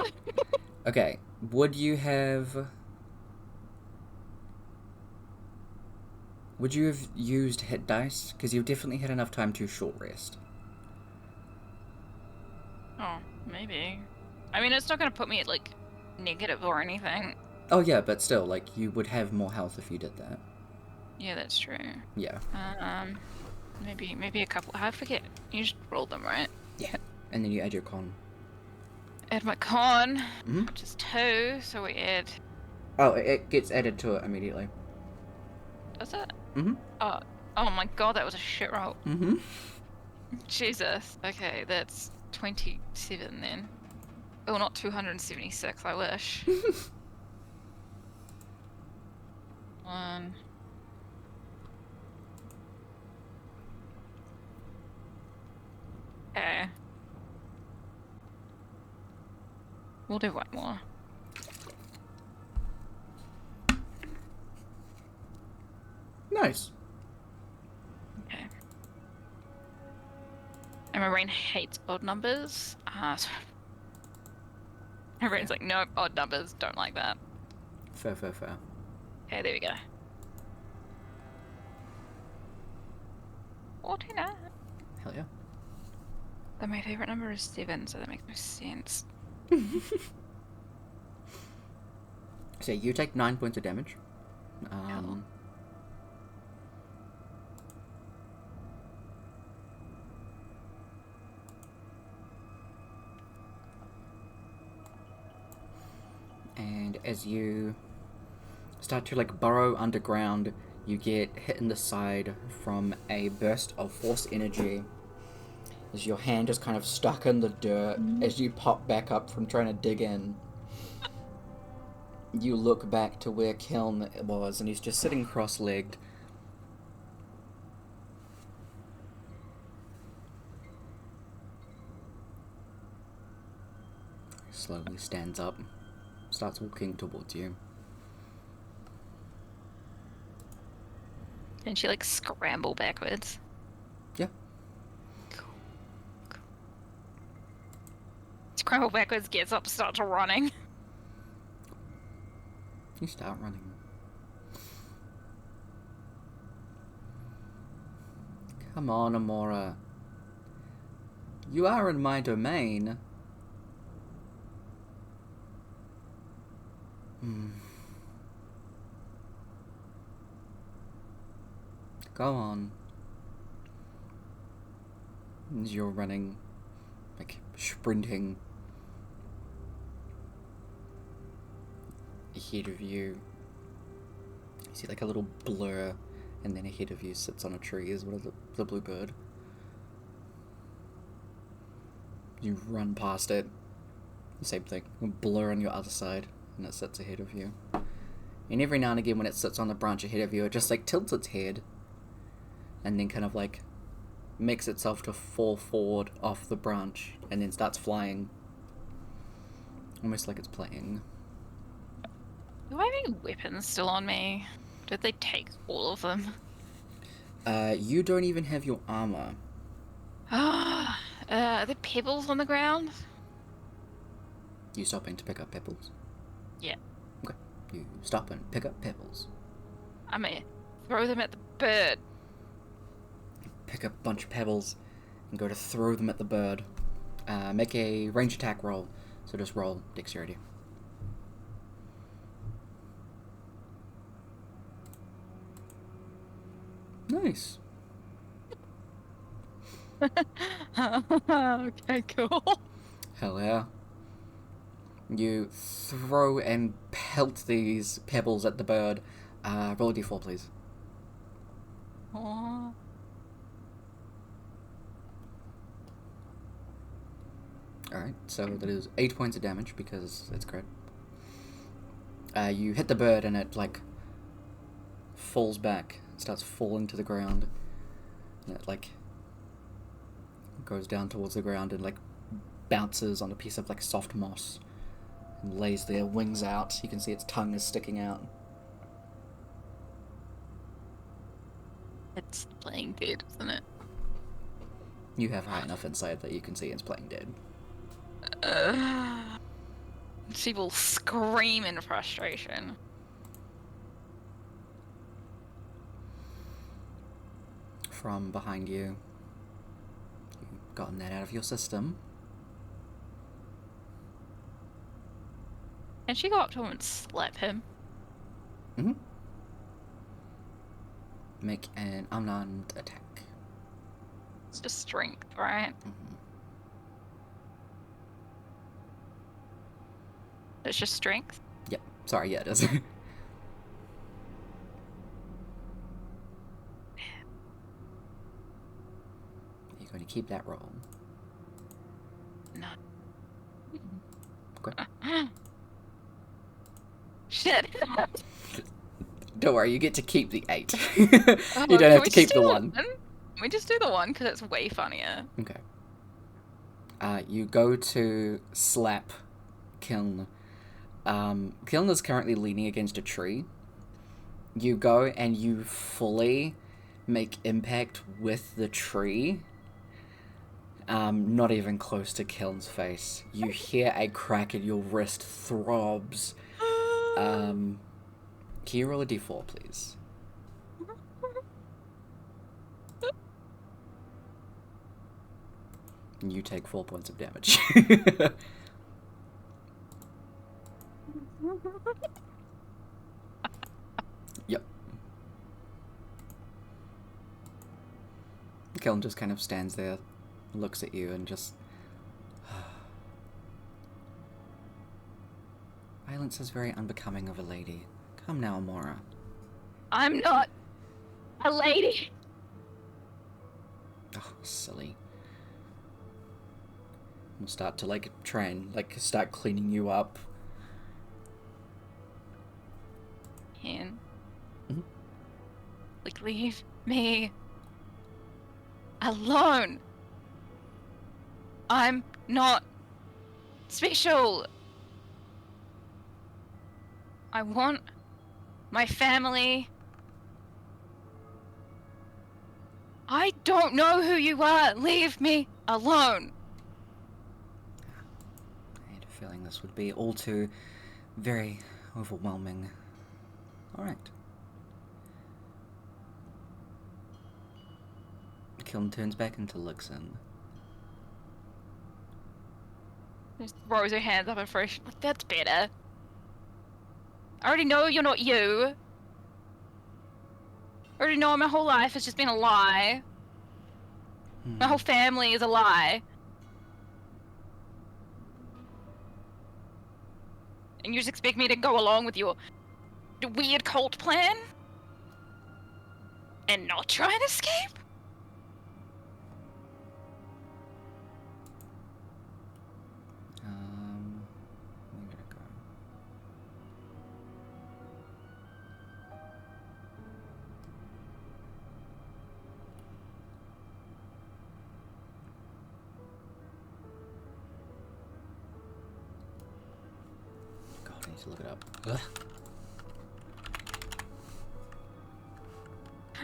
Okay. Would you have used hit dice? Because you've definitely had enough time to short rest. Oh, maybe. I mean, it's not going to put me at, like, negative or anything. Oh yeah, but still, like, you would have more health if you did that. Yeah, that's true. Yeah. Maybe a couple. I forget. You just roll them, right? Yeah. And then you add your con. Add my con, Mm-hmm. which is 2, so we add... Oh, it gets added to it immediately. Does it? Mm-hmm. Oh my god, that was a shit roll. Mm-hmm. Jesus. Okay, that's 27 then. Oh, not 276, I wish. 1. Okay. We'll do one more. Nice. Okay. And my brain hates odd numbers. So my brain's like, nope, odd numbers, don't like that. Fair. Okay, there we go. 49. Hell yeah. But my favorite number is 7, so that makes no sense. So you take 9 points of damage. Cool. And as you start to like burrow underground, you get hit in the side from a burst of force energy. As your hand is kind of stuck in the dirt, as you pop back up from trying to dig in. You look back to where Kiln was, and he's just sitting cross-legged. He slowly stands up, starts walking towards you. And she like scramble backwards. Yeah. Cool. Scramble backwards, gets up, starts running. You start running. Come on, Amora. You are in my domain. Go on. As you're running, like sprinting ahead of you. You see like a little blur, and then ahead of you sits on a tree is the blue bird. You run past it. Same thing. A blur on your other side, and it sits ahead of you. And every now and again when it sits on the branch ahead of you, it just like tilts its head, and then kind of like makes itself to fall forward off the branch, and then starts flying. Almost like it's playing. Do I have any weapons still on me? Did they take all of them? You don't even have your armor. Are there pebbles on the ground? You stopping to pick up pebbles? Yeah. Okay. You stop and pick up pebbles. I may throw them at the bird. You pick up a bunch of pebbles and go to throw them at the bird. Make a range attack roll. So just roll dexterity. Nice. Okay, cool. Hell yeah. You throw and pelt these pebbles at the bird. Roll a d4, please. Aww. Alright, so that is 8 points of damage because it's crit. You hit the bird and it, like, falls back, starts falling to the ground. And it, like, goes down towards the ground and, like, bounces on a piece of, like, soft moss. And lays there, wings out. You can see its tongue is sticking out. It's playing dead, isn't it? You have high enough insight that you can see it's playing dead. She will scream in frustration. From behind you, you've gotten that out of your system. And she go up to him and slap him. Mm-hmm. Make an unarmed attack. It's just strength, right? Mm-hmm. It's just strength? Yep. Sorry, yeah, it is. You're going to keep that roll. No. Okay. Shit. Don't worry, you get to keep the 8. You don't have to keep the 1. Can we just do the 1 because it's way funnier? Okay. You go to slap Kiln. Kiln is currently leaning against a tree. You go and you fully make impact with the tree. Not even close to Kiln's face. You hear a crack and your wrist throbs. Can you roll a d4, please? You take 4 points of damage. Yep. Kellen just kind of stands there, looks at you, and just... Violence is very unbecoming of a lady. Come now, Amora. I'm not a lady. Oh, silly. We'll start to, like, try and, like, start cleaning you up. Can. Mm-hmm. Like, leave me alone. I'm not special. I want my family. I don't know who you are. Leave me alone. I had a feeling this would be all too very overwhelming. Alright. Kiln turns back into Lixin. Just throws her hands up and fresh. Like, that's better. I already know you're not you. I already know my whole life has just been a lie. My whole family is a lie. And you just expect me to go along with your weird cult plan? And not try and escape? Where did it go? God, I need to look it up. Ugh.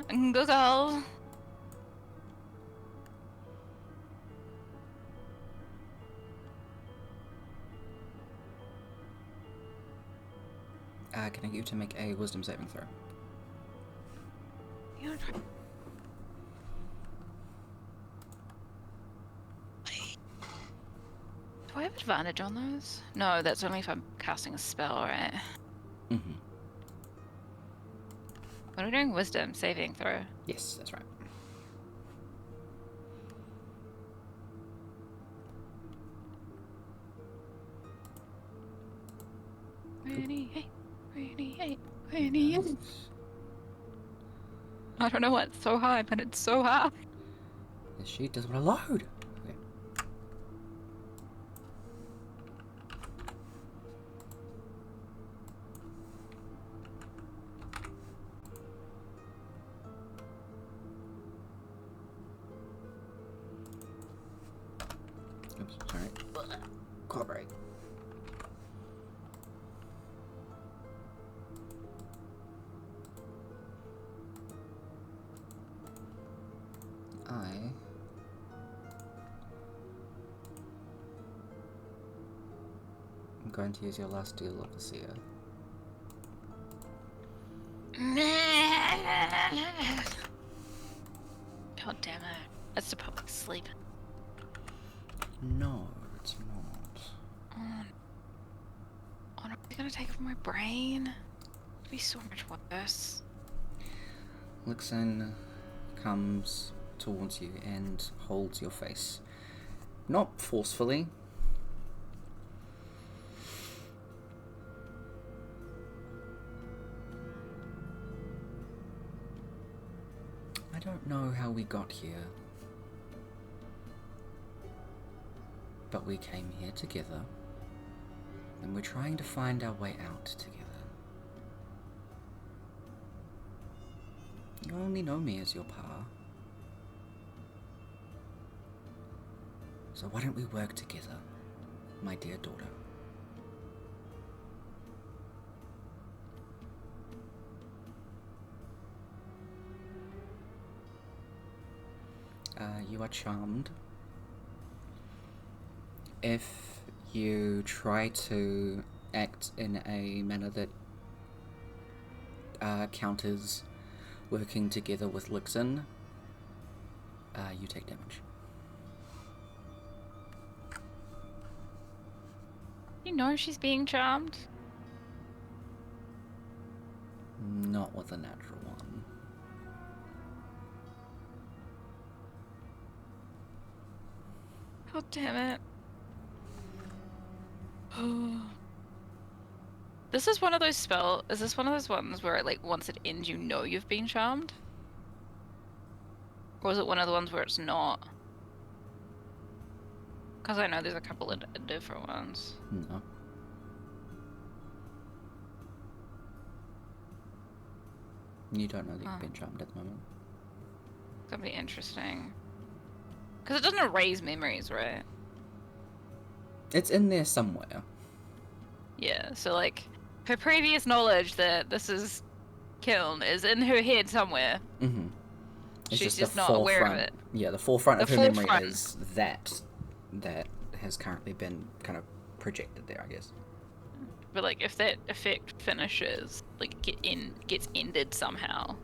Google. Can I get you to make a wisdom saving throw? Do I have advantage on those? No, that's only if I'm casting a spell, right? Mm-hmm. What are we doing? Wisdom saving throw. Yes, that's right. I don't know why it's so high, but it's so high. This sheet doesn't want to load. Okay. Collaborate. I'm going to use your last deal of the seer. God damn it. That's the public sleep. No, it's not. Oh no, it's gonna take it from my brain. It'd be so much worse. Lixin comes towards you and holds your face. Not forcefully. I don't know how we got here. But we came here together. And we're trying to find our way out together. You only know me as your pa. So why don't we work together, my dear daughter? You are charmed. If you try to act in a manner that counters working together with Lixin, you take damage. You know she's being charmed? Not with a natural one. God damn it. This is one of those is this one of those ones where, like, once it ends you know you've been charmed? Or is it one of the ones where it's not? Because I know there's a couple of different ones. No. You don't know that you've been charmed at the moment. It's gonna be interesting. Because it doesn't erase memories, right? It's in there somewhere. Yeah, so, like, her previous knowledge that this is Kiln is in her head somewhere. Mm-hmm. She's just not aware of it. Yeah, the forefront of her memory is that has currently been kind of projected there, I guess. But, like, if that effect finishes, like, gets ended somehow,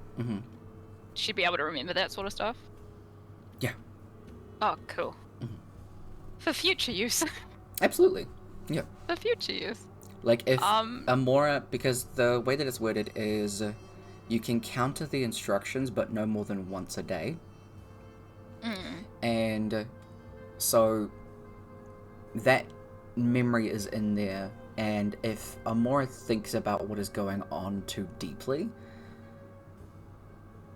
she'd be able to remember that sort of stuff? Yeah. Oh, cool. Mm-hmm. For future use. Absolutely. Yeah. For future use. Like, if Amora, because the way that it's worded is you can counter the instructions, but no more than once a day. And so that memory is in there, and if Amora thinks about what is going on too deeply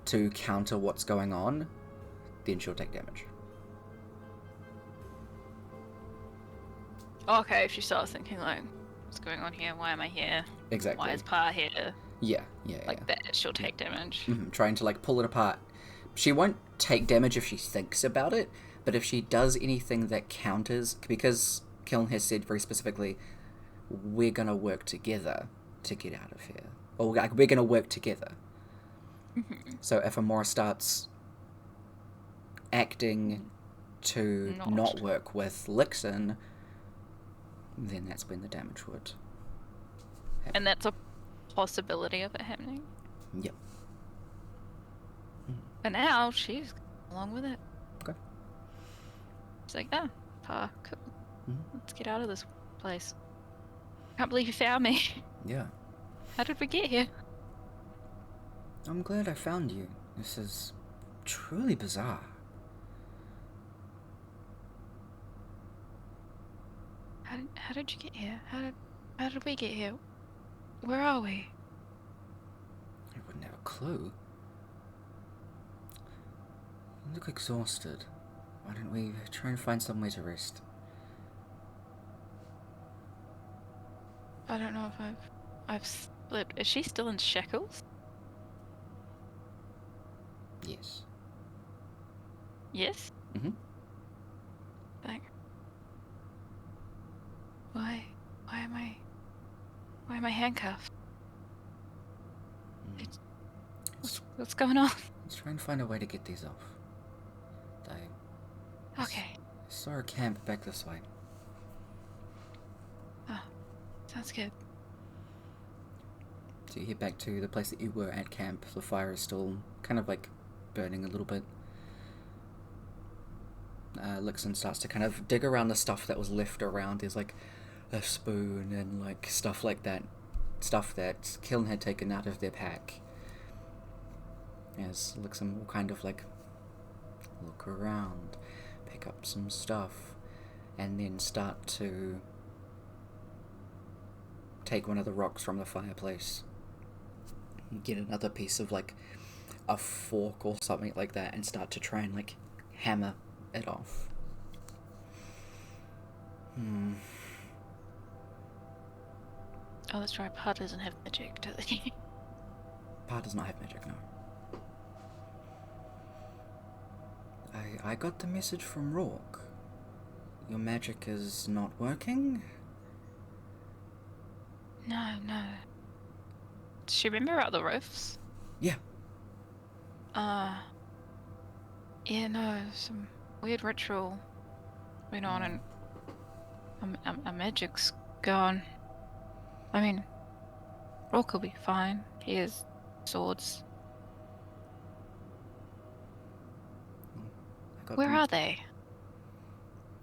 to counter what's going on, then she'll take damage. Okay, if she starts thinking, like, what's going on here? Why am I here? Exactly. Why is Pa here? Yeah. Like that, she'll take damage. Trying to, like, pull it apart. She won't take damage if she thinks about it, but if she does anything that counters, because Kiln has said very specifically, we're gonna work together to get out of here. Or, like, we're gonna work together. So if Amora starts acting to not work with Lixin, then that's when the damage would happen. And that's a possibility of it happening? Yep. But now she's along with it. Okay. She's like, oh, Pa, cool. Let's get out of this place. Can't believe you found me. Yeah. How did we get here? I'm glad I found you. This is truly bizarre. How did you get here? How did we get here? Where are we? I wouldn't have a clue. You look exhausted. Why don't we try and find some way to rest? I don't know if I've slipped. Is she still in shackles? Yes. Yes? Mm-hmm. Like, Why am I handcuffed? What's going on? Let's try and find a way to get these off. Okay. I saw a camp back this way. Oh, sounds good. So you head back to the place that you were at camp. The fire is still kind of like burning a little bit. Lixon starts to kind of dig around the stuff that was left around. There's like a spoon and like stuff like that. Stuff that Kiln had taken out of their pack. As Lixon will kind of like look around, pick up some stuff, and then start to take one of the rocks from the fireplace. Get another piece of like a fork or something like that and start to try and like hammer it off. Oh, that's right. Pa doesn't have magic, does he? Pa does not have magic, no. I got the message from Rourke. Your magic is not working? No. Does she remember about the roofs? Yeah. Yeah, no, some weird ritual went on and our magic's gone. I mean, Rourke will be fine. He has swords. Where are they?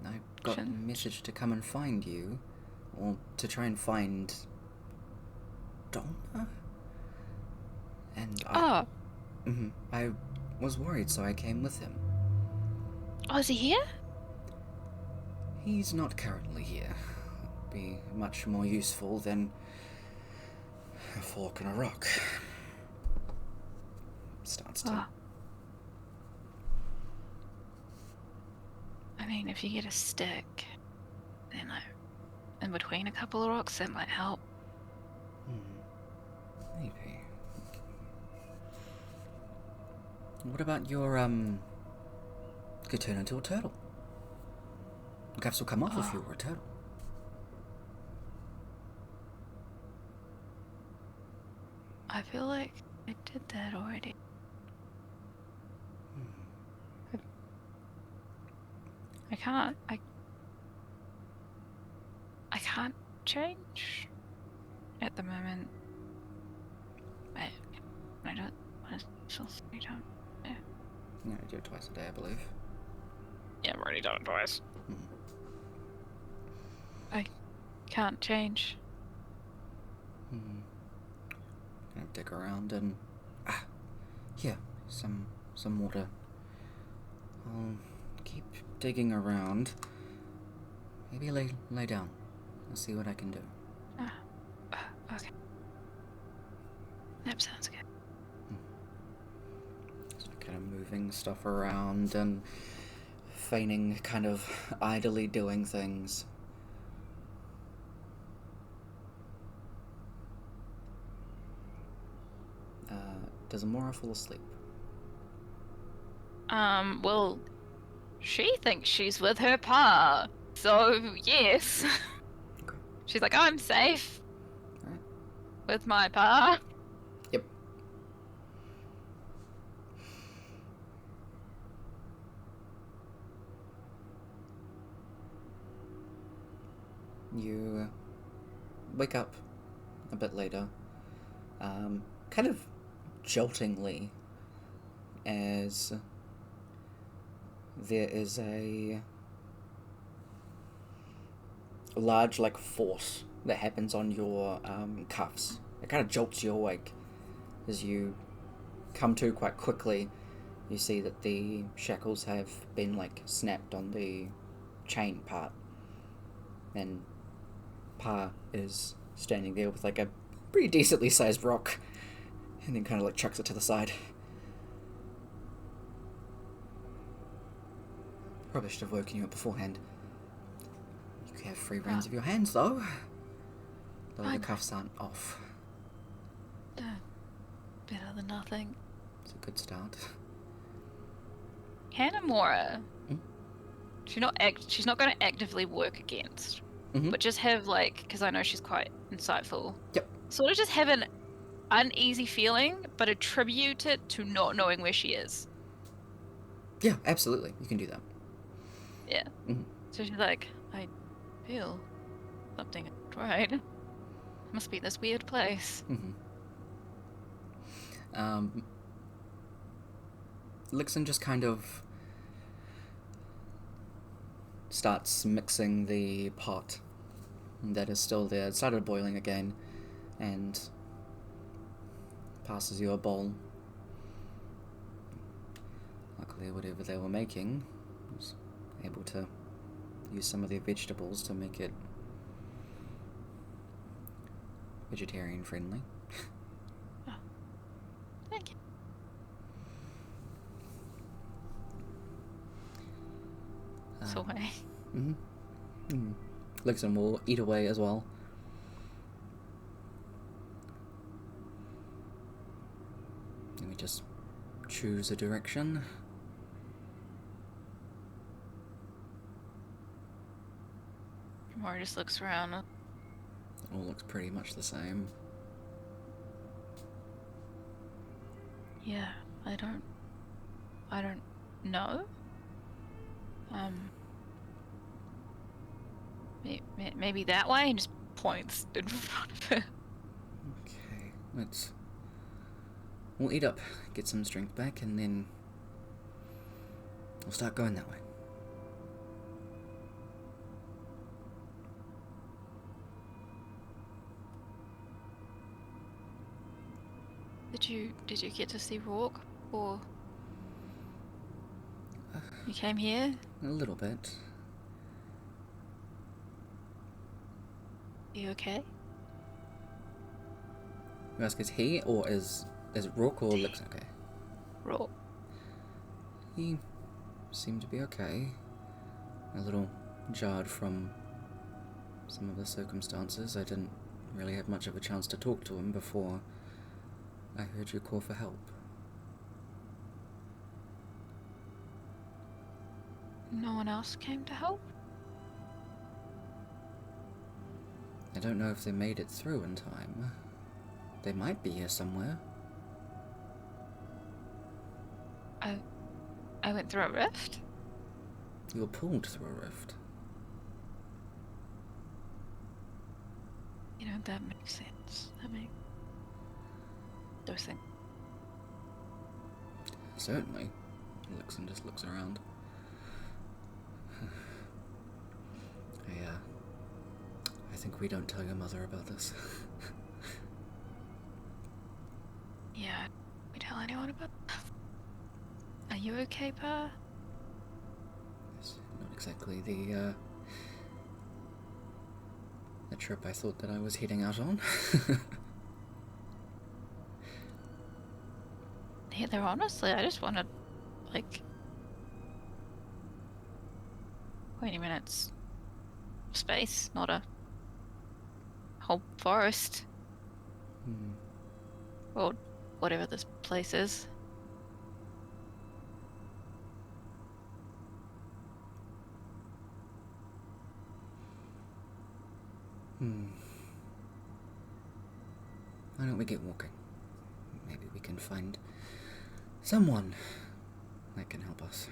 I got a message to come and find you, or to try and find Donna. And I was worried, so I came with him. Oh, is he here? He's not currently here. Be much more useful than a fork and a rock. Starts to. I mean, if you get a stick, then like in between a couple of rocks, that might help. Maybe. What about your could turn into a turtle? The cuffs will come off if you were a turtle. I feel like I did that already. I can't change at the moment. I don't. Yeah, I do it twice a day, I believe. Yeah, I've already done it twice. I can't change. Gonna dig around and here, some water. I'll keep digging around. Maybe lay down. I'll see what I can do. Okay. That sounds good. So kind of moving stuff around and feigning kind of idly doing things. Does Amora fall asleep? Well, she thinks she's with her pa, so yes. Okay. She's like, I'm safe. Alright. With my pa. Yep. You wake up a bit later, kind of joltingly, as there is a large, like, force that happens on your cuffs. It kind of jolts you awake. As you come to quite quickly, you see that the shackles have been, like, snapped on the chain part. And Pa is standing there with, like, a pretty decently sized rock, and then kind of, like, chucks it to the side. Probably should have woken you up beforehand. You can have free reins of your hands, though. Though the cuffs aren't off. Better than nothing. It's a good start. Hanamora. She's not going to actively work against. but just have like, because I know she's quite insightful. Yep. Sort of just have an uneasy feeling, but attribute it to not knowing where she is. Yeah, absolutely. You can do that. Yeah. Mhm. So she's like, I feel something right. Must be this weird place. Lixon just kind of starts mixing the pot that is still there. It started boiling again, and passes you a bowl. Luckily, whatever they were making was able to use some of their vegetables to make it vegetarian friendly. Oh, thank you. So hey. Lixon will eat away as well. Let me just choose a direction. Mora just looks around. All looks pretty much the same. Yeah, I don't know. Maybe that way, and just points in front of her. Okay, we'll eat up, get some strength back, and then we'll start going that way. Did you get to see Rourke, or you came here? A little bit. You okay? You ask, is he, or is Rourke or Lixon okay? Rourke. He seemed to be okay. A little jarred from some of the circumstances. I didn't really have much of a chance to talk to him before I heard you call for help. No one else came to help? I don't know if they made it through in time. They might be here somewhere. I went through a rift? You were pulled through a rift. You know, that makes sense. Those things. Certainly. Lixon just looks around. I think we don't tell your mother about this. Yeah, we tell anyone about that? Are you okay, Pa? It's not exactly the trip I thought that I was heading out on. Neither, honestly. I just wanted, 20 minutes space, not a whole forest. Or whatever this place is. Why don't we get walking? Maybe we can find someone that can help us.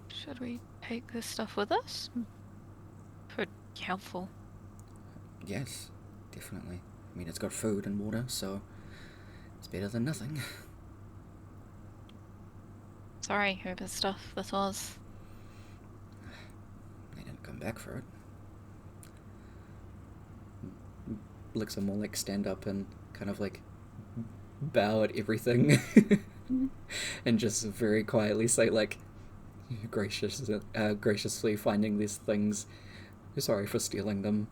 Should we take this stuff with us? Pretty helpful. Yes, definitely. I mean, it's got food and water, so it's better than nothing. Sorry, whoever's stuff this was. They didn't come back for it. Blixen will stand up and kind of bow at everything and just very quietly say graciously finding these things. Sorry for stealing them.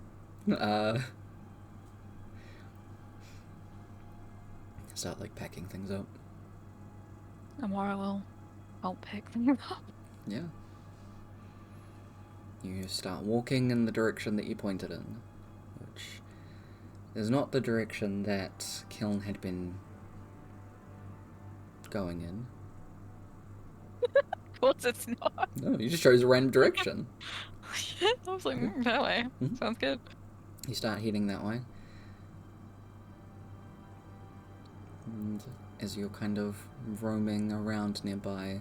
Start packing things up. Amara will help pick them up. Yeah. You start walking in the direction that you pointed in, which is not the direction that Kiln had been going in. Of course it's not. No, you just chose a random direction. I was like, that way. Mhm. Sounds good. You start heading that way. And as you're kind of roaming around nearby,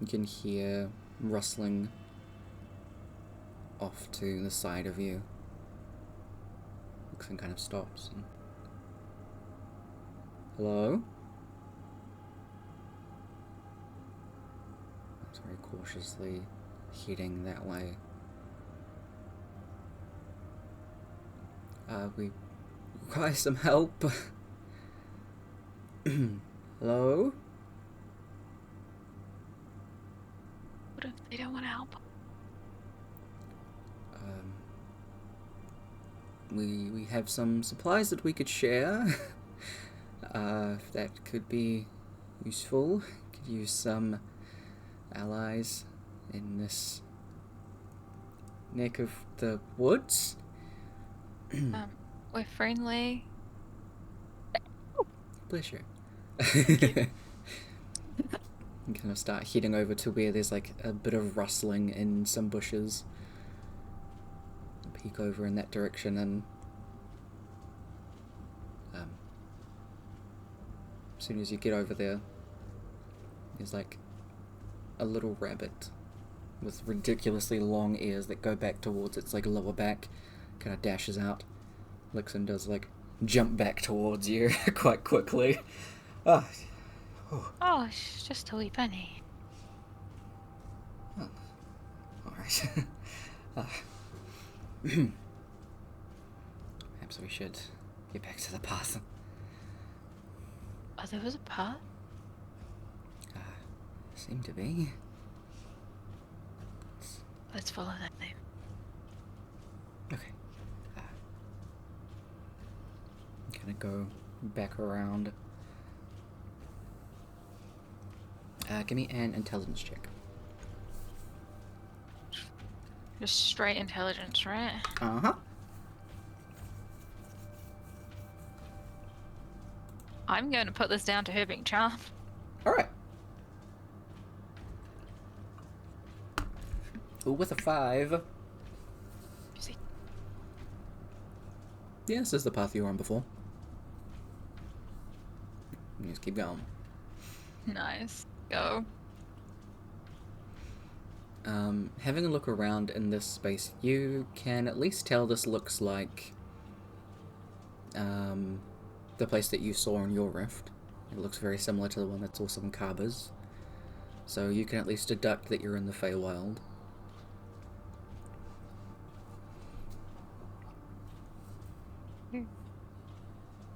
you can hear rustling off to the side of you. Looks and kind of stops. And... Hello? It's very cautiously heading that way. We require some help. Hello? What if they don't want to help? We have some supplies that we could share. If that could be useful. Could use some allies in this neck of the woods. We're friendly. Bless you. And kind of start heading over to where there's like a bit of rustling in some bushes. Peek over in that direction, and as soon as you get over there, there's like a little rabbit with ridiculously long ears that go back towards its like lower back, kind of dashes out, looks and does like jump back towards you quite quickly. Oh, It's just a wee bunny. oh. Alright. Perhaps we should get back to the path. Oh, there was a path? Seem to be. Let's follow that then. Okay. Kind of go back around. Give me an intelligence check. Just straight intelligence, right? Uh-huh. I'm going to put this down to her being charmed. Alright. With a 5. You see? Yeah, this is the path you were on before. You just keep going. Nice. Go. Having a look around in this space, you can at least tell this looks like the place that you saw in your rift. It looks very similar to the one that's also in Kaba's. So you can at least deduct that you're in the Feywild.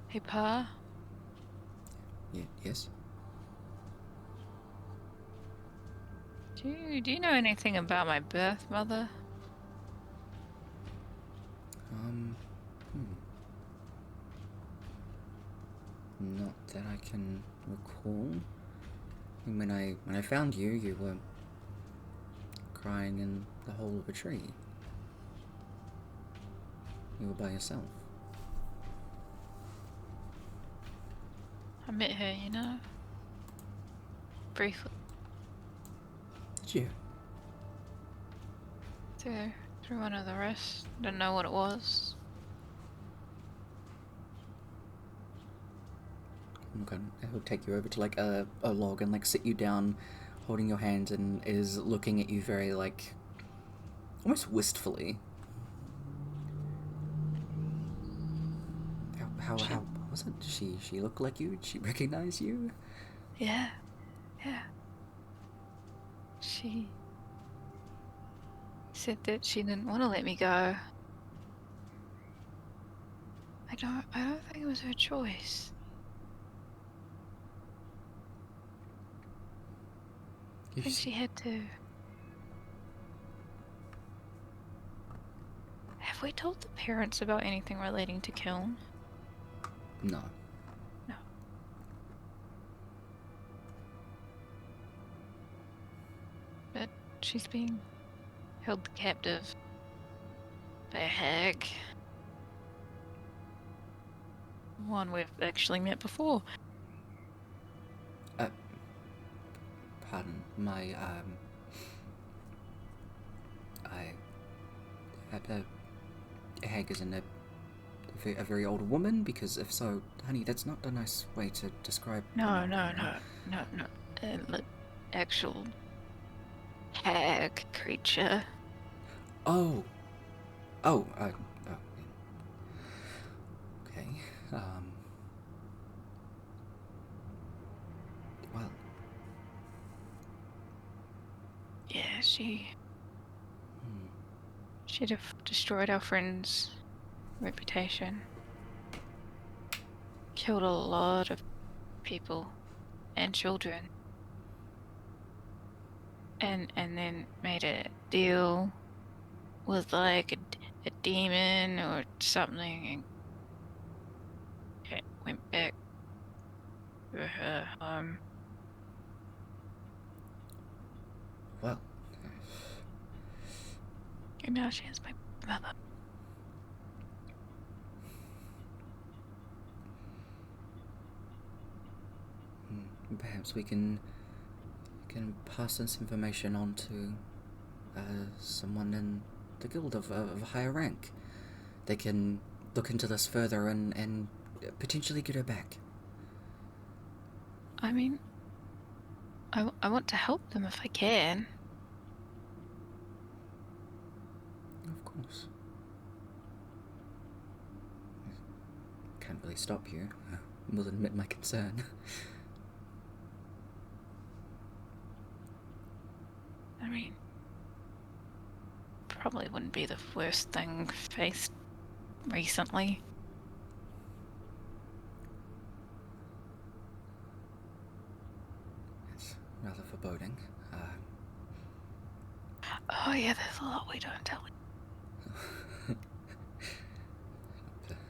Hey, Pa. Yeah, yes? Do you know anything about my birth mother? Not that I can recall. When I found you, you were crying in the hole of a tree. You were by yourself. I met her, you know? Briefly. Did you? Through one of the rest. Didn't know what it was. Okay, he'll take you over to like a log and like sit you down, holding your hand, and is looking at you very like almost wistfully. How was it? Did she look like you? Did she recognize you? Yeah. She said that she didn't want to let me go. I don't think it was her choice. I think she had to. Have we told the parents about anything relating to Kiln? No. No. But she's being held captive by a hag. One we've actually met before. pardon, my, I had a hag isn't a very old woman? Because if so, honey, that's not a nice way to describe... No. Actual hag creature. Oh. Oh, okay. Well. Yeah, she destroyed our friend's reputation. Killed a lot of people and children. And then made a deal with like a demon or something, and it went back to her home. Well. And now she is my mother. Perhaps we can pass this information on to someone in the guild of a higher rank. They can look into this further and potentially get her back. I mean, I want to help them if I can. Of course. Can't really stop you. I will admit my concern. I mean, probably wouldn't be the worst thing faced recently. It's rather foreboding. Oh yeah, there's a lot we don't tell.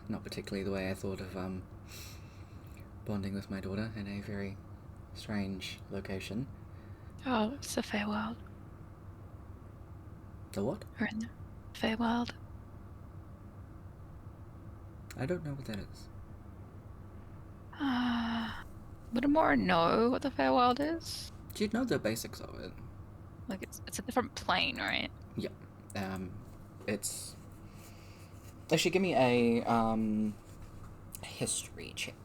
Not particularly the way I thought of bonding with my daughter in a very strange location. Oh, it's the Feywild. The what? We're in the Feywild. I don't know what that is. Would Amora know what the Feywild is? She'd know the basics of it. Like it's a different plane, right? Yeah. It's... Actually, give me a history check.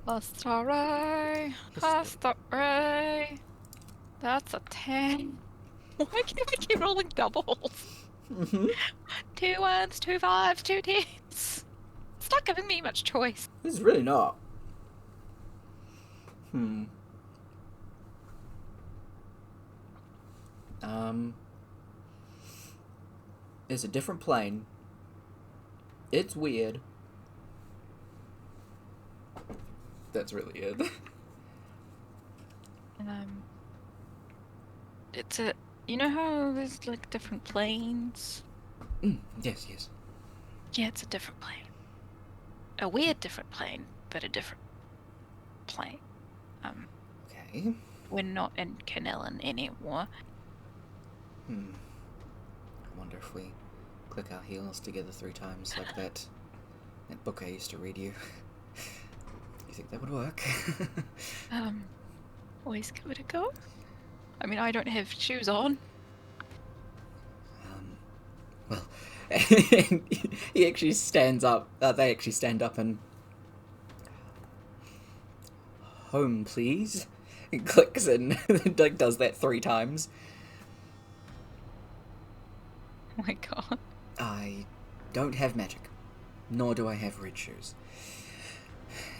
History. That's a 10. Why can't I keep rolling doubles? Mm-hmm. 2 1s, 2 5s, 2 10s. It's not giving me much choice. This is really not. It's a different plane. It's weird. That's really it. And it's a... You know how there's like different planes? Yes. Yeah, it's a different plane. A weird different plane, but a different plane. Okay. We're not in Canellan anymore. I wonder if we click our heels together 3 times like that book I used to read you. You think that would work? Always give it a go. I mean, I don't have shoes on. Well, he actually stands up. They actually stand up and... Home, please. He clicks and Doug does that 3 times. Oh my god. I don't have magic, nor do I have red shoes.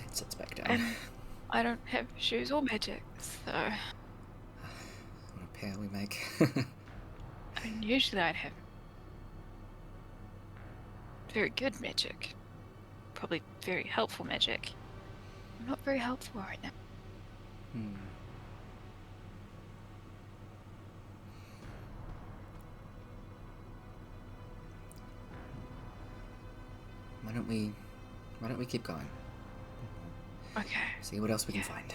It sits back down. I don't have shoes or magic, so... What a pair we make. I mean, usually I'd have very good magic. Probably very helpful magic. I'm not very helpful right now. Why don't we keep going? Okay. See what else we can find.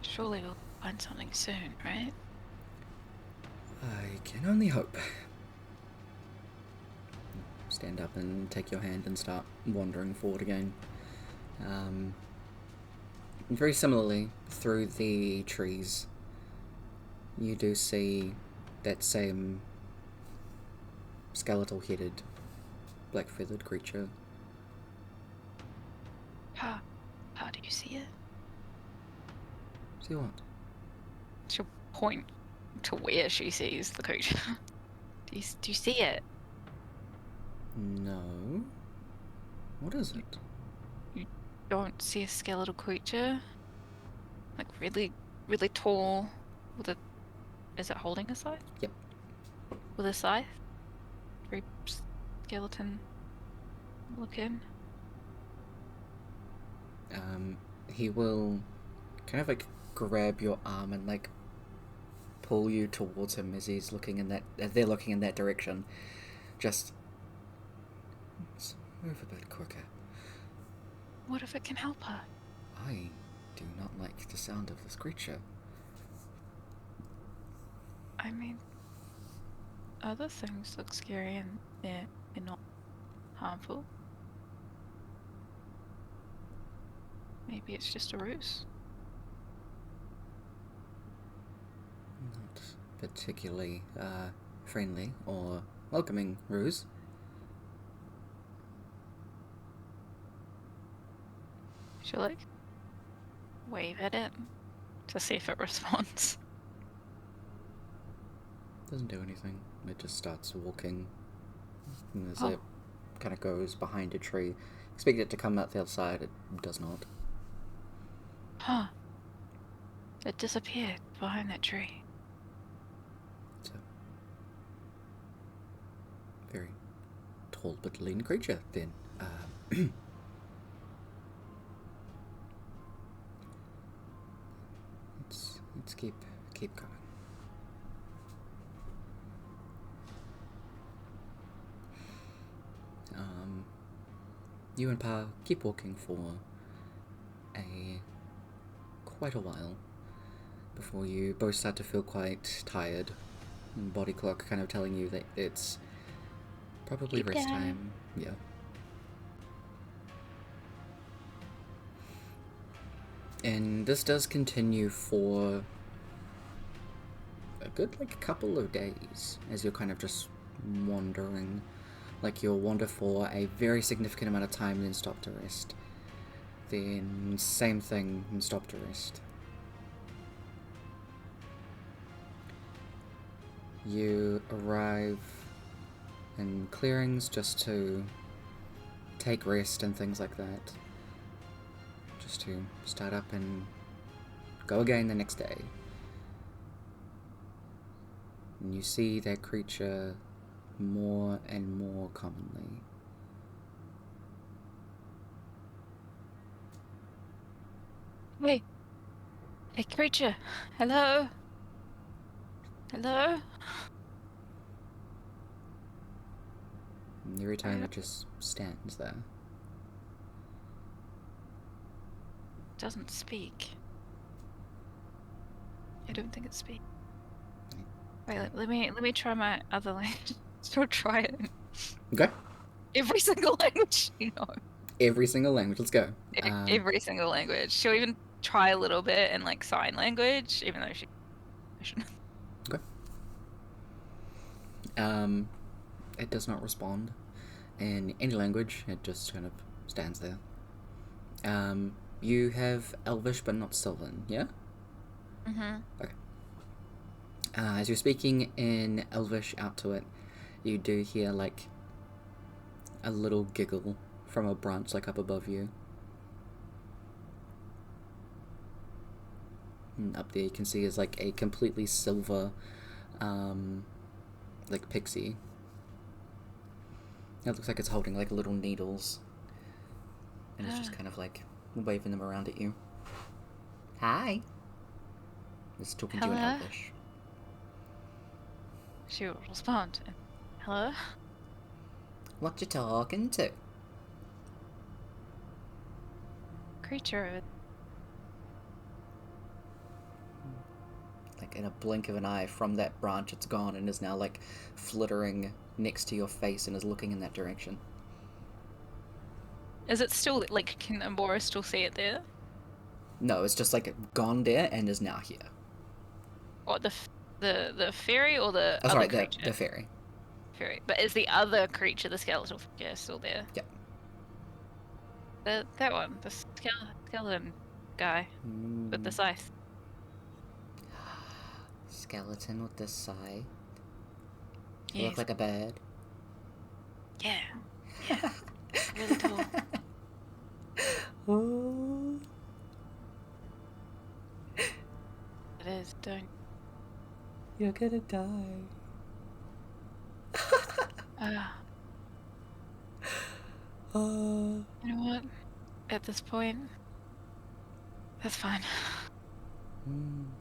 Surely we'll find something soon, right? I can only hope. Stand up and take your hand and start wandering forward again. very similarly, through the trees, you do see that same skeletal-headed, black-feathered creature. How do you see it? See what? She'll point to where she sees the creature. Do you see it? No. What is it? You don't see a skeletal creature? Like really, really tall with a... Is it holding a scythe? Yep. With a scythe? Very skeleton looking. He will kind of like grab your arm and like pull you towards him as he's looking in that. As they're looking in that direction. Just move a bit quicker. What if it can help her? I do not like the sound of this creature. I mean, other things look scary and they're not harmful. Maybe it's just a ruse. Not particularly friendly or welcoming ruse. She'll like wave at it to see if it responds. Doesn't do anything. It just starts walking. And as Oh. it kind of goes behind a tree. Expect it to come out the other side. It does not. Huh. It disappeared behind that tree. It's a very tall but lean creature, then. Let's keep going. You and Pa keep walking for quite a while before you both start to feel quite tired, and body clock kind of telling you that it's probably Keep rest going. time. Yeah. And this does continue for a good couple of days as you're kind of just wandering. Like you'll wander for a very significant amount of time, then stop to rest. Then same thing and stop to rest. You arrive in clearings just to take rest and things like that. Just to start up and go again the next day. And you see that creature more and more commonly. Hey creature. Hello? Hello? And every time it just stands there. Doesn't speak. I don't think it speaks. Wait, let me try my other language. Still try it. Okay. Every single language, you know. Every single language. Let's go. Every single language. She'll even try a little bit in like sign language, even though she shouldn't. Okay. It does not respond in any language. It just kind of stands there. You have Elvish but not Sylvan, yeah? Mm-hmm. Okay. As you're speaking in Elvish out to it, you do hear like a little giggle from a branch like up above you. And up there you can see is like a completely silver like pixie. It looks like it's holding like little needles. And it's just kind of like waving them around at you. Hi. It's talking to you in Hello? Elvish. She will respond. Hello? What you talking to? Creature. Like in a blink of an eye from that branch it's gone and is now like flittering next to your face and is looking in that direction. Is it still like, can Ambora still see it there? No, it's just like gone there and is now here. What, the fairy or the Oh, other sorry, creature? the fairy. Fairy. But is the other creature, the skeletal figure, still there? Yep. That one, the skeleton guy with the scythe. Skeleton with the scythe. You Yes. look like a bird. Yeah. Yeah. Really tall. Oh. It is, don't. You're gonna die. You know what? At this point, that's fine.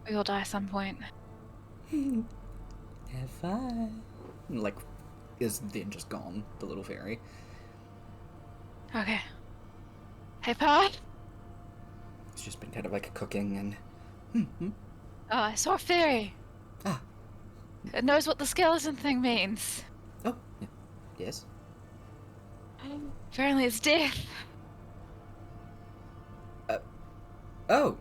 We all die at some point. Have fun. Like, is then just gone, the little fairy. Okay. Hey, Pa! It's just been kind of like cooking and... Oh, I saw a fairy! Ah. It knows what the skeleton thing means. Oh, yeah. Yes. Apparently it's death. Oh.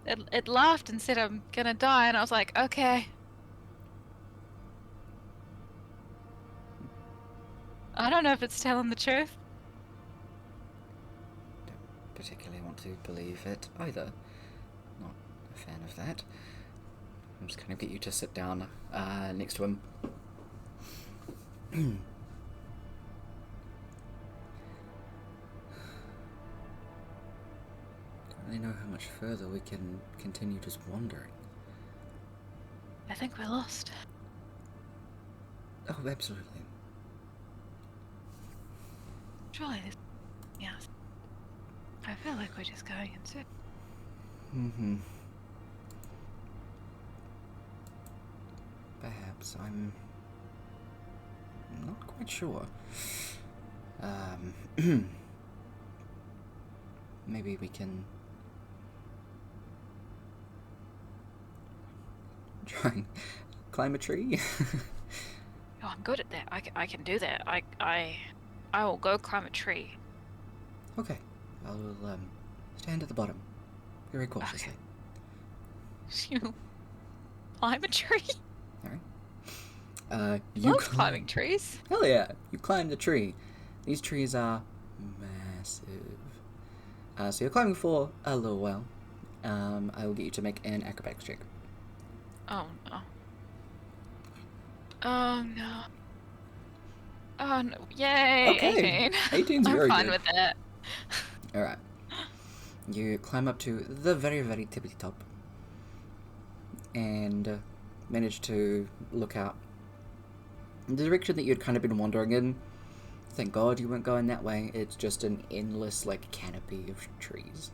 It laughed and said I'm gonna die, and I was like, okay. I don't know if it's telling the truth. Don't particularly want to believe it either. Not a fan of that. I'm just gonna get you to sit down next to him. Don't really know how much further we can continue just wandering. I think we're lost. Oh, absolutely. Surely this... Yes. I feel like we're just going in circles. Mm-hmm. Perhaps. I'm not quite sure. Maybe we can try and climb a tree. Oh, I'm good at that. I can do that. I will go climb a tree. Okay, I'll stand at the bottom, very cautiously. You climb a tree? All right. You love climbing trees. Hell yeah! You climb the tree. These trees are massive. So you're climbing for a little while. I will get you to make an acrobatics check. Oh no. Oh no. Oh no. Yay! Okay. 18. 18's I'm very fine good. with that. Alright. You climb up to the very, very tippity top. And manage to look out the direction that you'd kind of been wandering in. Thank God you weren't going that way. It's just an endless, like, canopy of trees.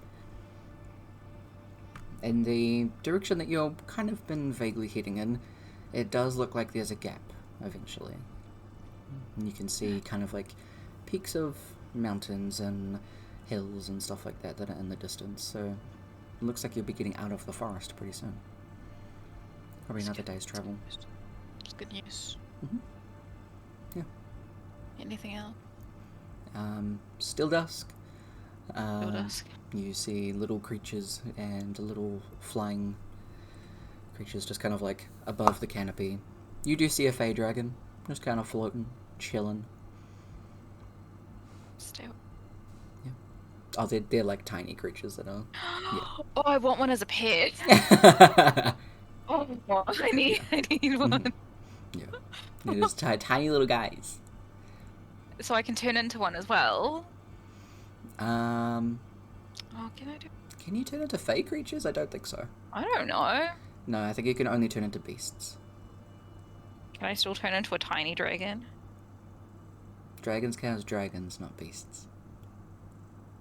And the direction that you've kind of been vaguely heading in, it does look like there's a gap, eventually. And you can see kind of like peaks of mountains and hills and stuff like that that are in the distance. So it looks like you'll be getting out of the forest pretty soon. Probably another day's travel. It's good news. Mm-hmm. Yeah. Anything else? Still dusk. Still dusk. You see little creatures and little flying creatures just kind of like above the canopy. You do see a fey dragon, just kind of floating, chilling. Still. Yeah. Oh, they're like tiny creatures that are... Yeah. Oh, I want one as a pet. Oh, I need one. Yeah. They're just tiny little guys. So I can turn into one as well. Oh, can I do? Can you turn into fey creatures? I don't think so. I don't know. No, I think you can only turn into beasts. Can I still turn into a tiny dragon? Dragons count as dragons, not beasts.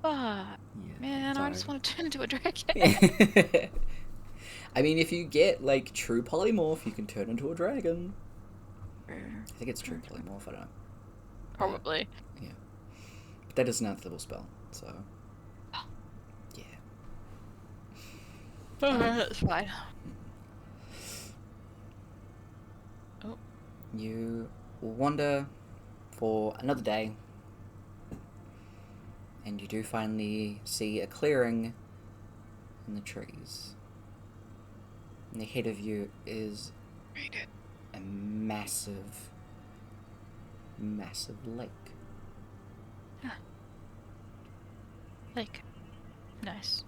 But Yeah, man, sorry. I just want to turn into a dragon. I mean, if you get like true polymorph, you can turn into a dragon. I think it's true polymorph. I don't know. Probably. Yeah, but that is an earth level spell, so yeah. That's fine. Oh. You wander for another day, and you do finally see a clearing in the trees. And ahead of you is a massive, massive lake. Lake. Nice.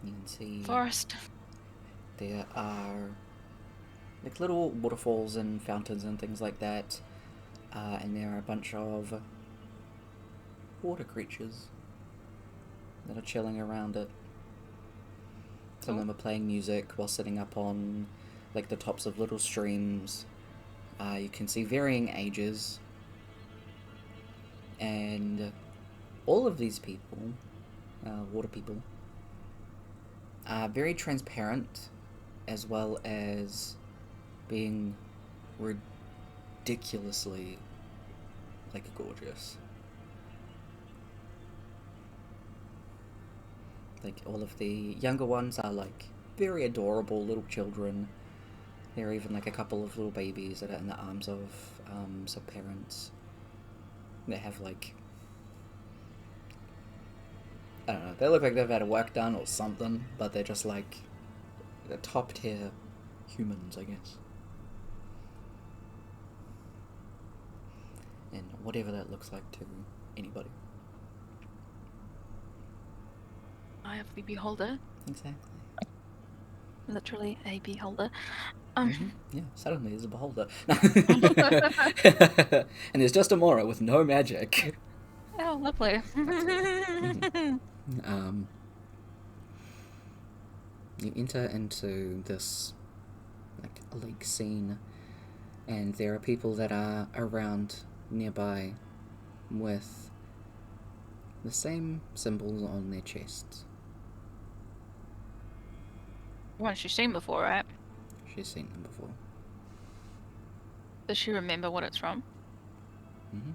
You can see Forest. there are like little waterfalls and fountains and things like that, and there are a bunch of water creatures that are chilling around it. Some of them are playing music while sitting up on like the tops of little streams. You can see varying ages, and all of these people, water people, are very transparent, as well as being ridiculously like gorgeous. Like, all of the younger ones are like very adorable little children. There are even like a couple of little babies that are in the arms of some parents that have like, I don't know, they look like they've had a work done or something, but they're just like the top tier humans, I guess. And whatever that looks like to anybody. I have the beholder. Exactly. Literally a beholder. Yeah, suddenly there's a beholder. And there's just a Mora with no magic. Oh, lovely. You enter into this like lake scene, and there are people that are around nearby with the same symbols on their chests. One she's seen before, right? She's seen them before. Does she remember what it's from? Mm-hmm.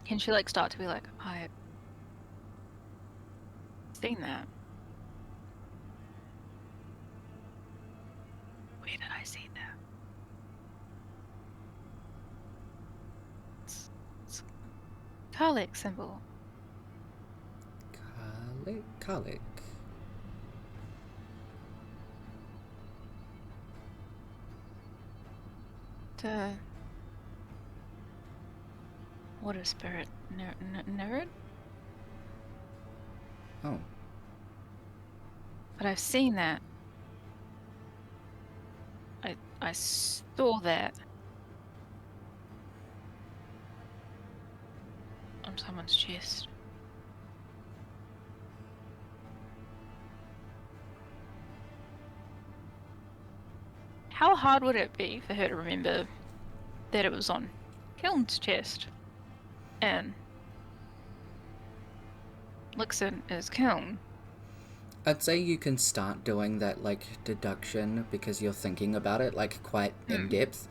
Can she like start to be like, I've seen that? Where did I see that? It's Karlek symbol. Karlek. The water spirit nerd. Oh. But I've seen that. I saw that on someone's chest. How hard would it be for her to remember that it was on Kiln's chest? And Lixin is Kiln. I'd say you can start doing that like deduction because you're thinking about it like quite in depth.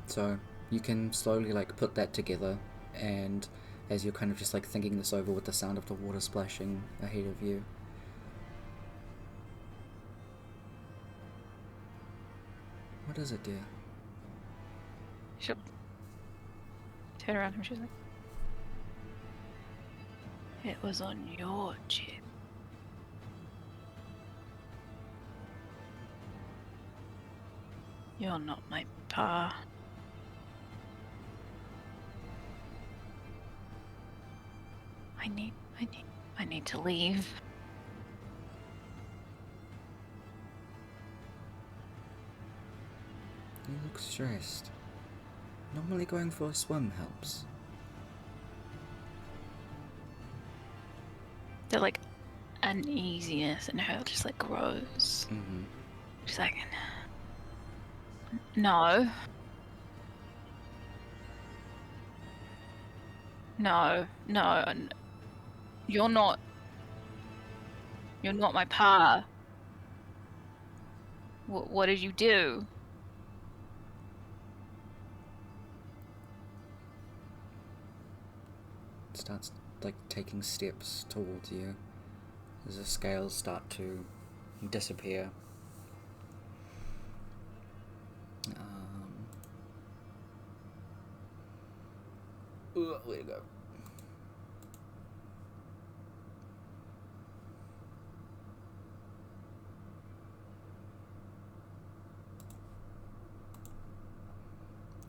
So you can slowly like put that together, and as you're kind of just like thinking this over with the sound of the water splashing ahead of you. What is it, dear? She'll turn around and she's like, it was on your chest. You're not my pa. I need to leave. You look stressed. Normally going for a swim helps. The like uneasiness in her just like grows. Mm-hmm. She's like, no. No. You're not my pa. What did you do? Starts like taking steps towards you as the scales start to disappear. Way to go.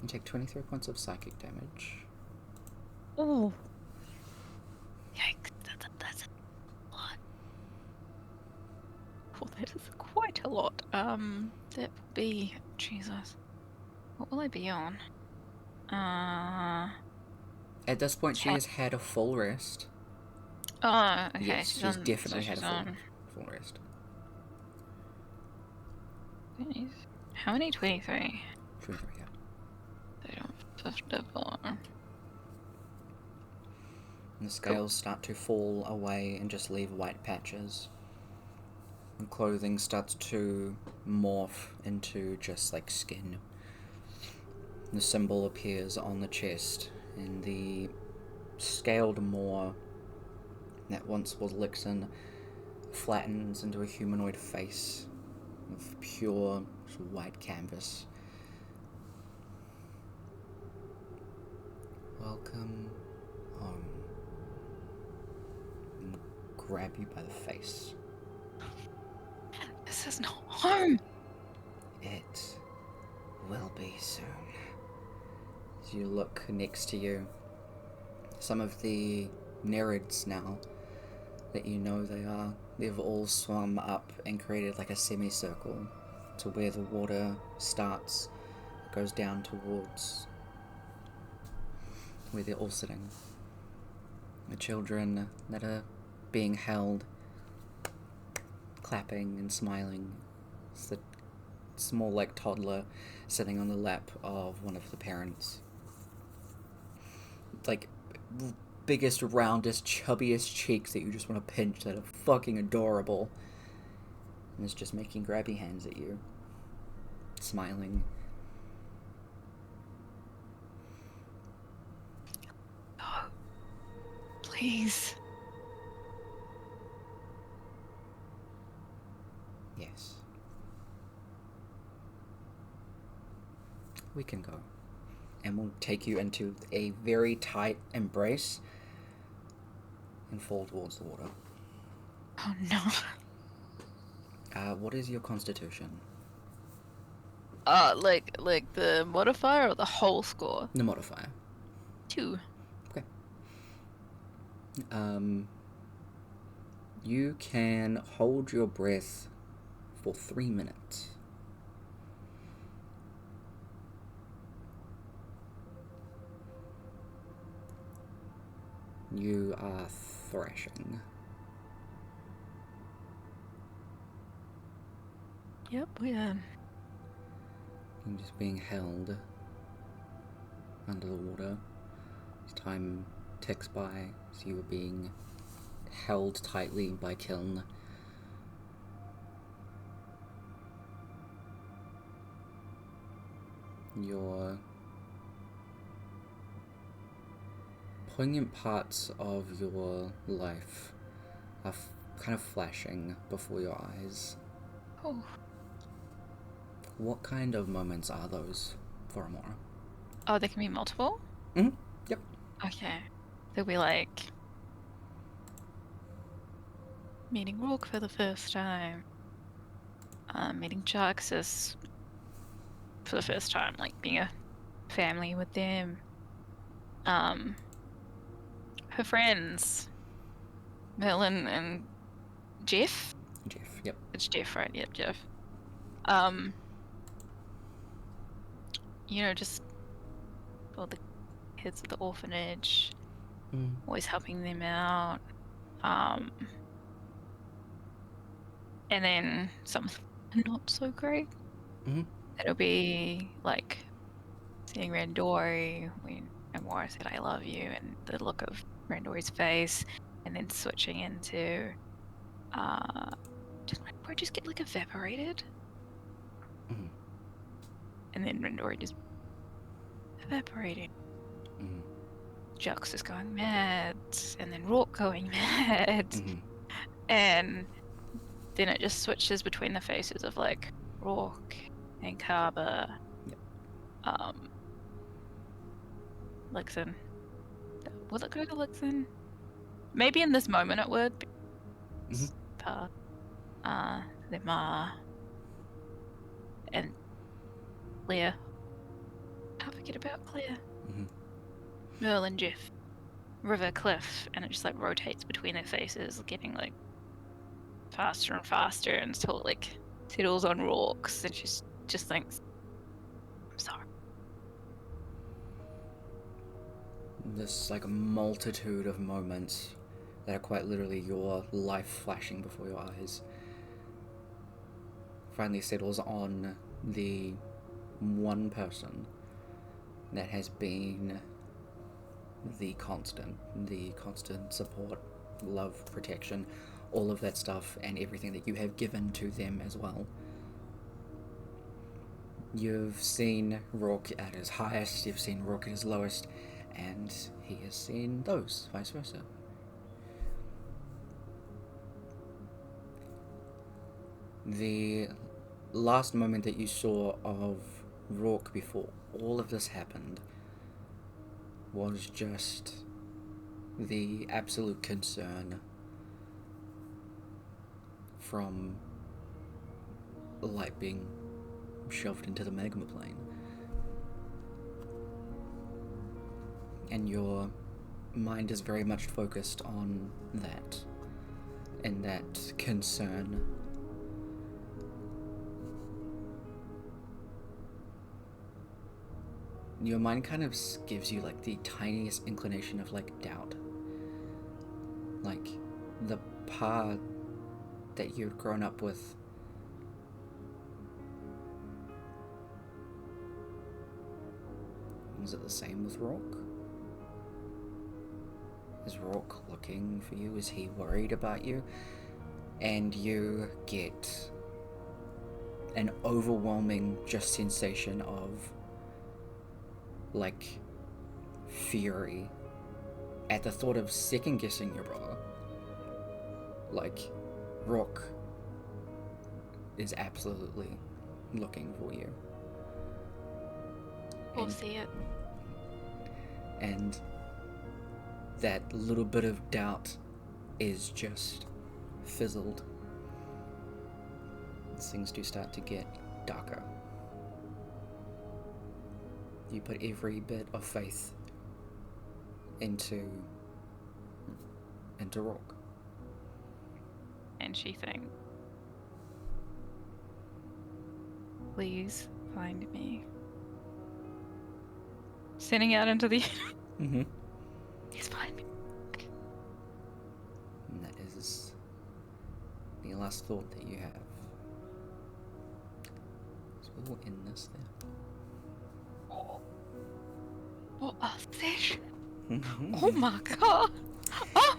You take 23 points of psychic damage. Oh. Yikes, that's a lot. Well, that is quite a lot. That would be... Jesus. What will I be on? At this point, she 10. has had a full rest. Oh, okay. Yes, she's definitely had a full on... rest. How many? 23? 23, yeah. They don't 54. And the scales start to fall away and just leave white patches. And clothing starts to morph into just like skin. The symbol appears on the chest, and the scaled maw that once was Lixin flattens into a humanoid face of pure white canvas. Welcome home. And grab you by the face. This is not home! It will be soon. As you look next to you, some of the Nereids now that you know they've all swum up and created like a semicircle to where the water starts, it goes down towards where they're all sitting. The children that are being held, clapping and smiling. It's the small like toddler sitting on the lap of one of the parents. Like biggest, roundest, chubbiest cheeks that you just want to pinch that are fucking adorable. And is just making grabby hands at you. Smiling. Oh, please. Yes. We can go. And we'll take you into a very tight embrace and fall towards the water. Oh no. What is your constitution? Like the modifier or the whole score? The modifier. 2. Okay. You can hold your breath for 3 minutes. You are thrashing. Yep, we are. You're just being held under the water. As time ticks by, as you are being held tightly by Kiln. Your poignant parts of your life are kind of flashing before your eyes. Oh. What kind of moments are those for Amora? Oh, there can be multiple? Mm-hmm. Yep. Okay. There'll be like meeting Rourke for the first time. Meeting Jarxus for the first time, like being a family with them. Her friends, Merlin and Jeff. Jeff, yep. It's Jeff, right? Yep, Jeff. You know, just all the kids at the orphanage, always helping them out. And then some not so great. Mm-hmm. It'll be like seeing Randori when Amora said I love you and the look of Randori's face, and then switching into did Randori just get like evaporated? Mm-hmm. And then Randori just evaporated. Mm-hmm. Jux is going mad, and then Rourke going mad. Mm-hmm. And then it just switches between the faces of like Rourke and Kaba. Yep. Lixin. will it go to Lixin? Maybe in this moment it would. Mhm. Lemar, and Claire. Can't forget about Claire. Merle and Jeff. River, Cliff, and it just like rotates between their faces, getting like faster and faster until it like settles on Rorke's, and she just thinks, "I'm sorry." This like a multitude of moments that are quite literally your life flashing before your eyes finally settles on the one person that has been the constant support, love, protection, all of that stuff, and everything that you have given to them as well. You've seen Rourke at his highest, you've seen Rourke at his lowest, and he has seen those, vice versa. The last moment that you saw of Rourke before all of this happened was just the absolute concern from light being shoved into the magma plane. And your mind is very much focused on that, and that concern. Your mind kind of gives you like the tiniest inclination of like doubt. Like the part that you'd grown up with. Was it the same with Rourke? Is Rourke looking for you? Is he worried about you? And you get an overwhelming just sensation of like fury at the thought of second guessing your brother. Like Rourke is absolutely looking for you. We'll see it. And that little bit of doubt is just fizzled. Things do start to get darker. You put every bit of faith into Rourke. And she thinks, "Please find me." Sending out into the Mm-hmm. Please find me. And that is the last thought that you have. So we'll end this there. What a fish! Mm-hmm. Oh my god! Oh!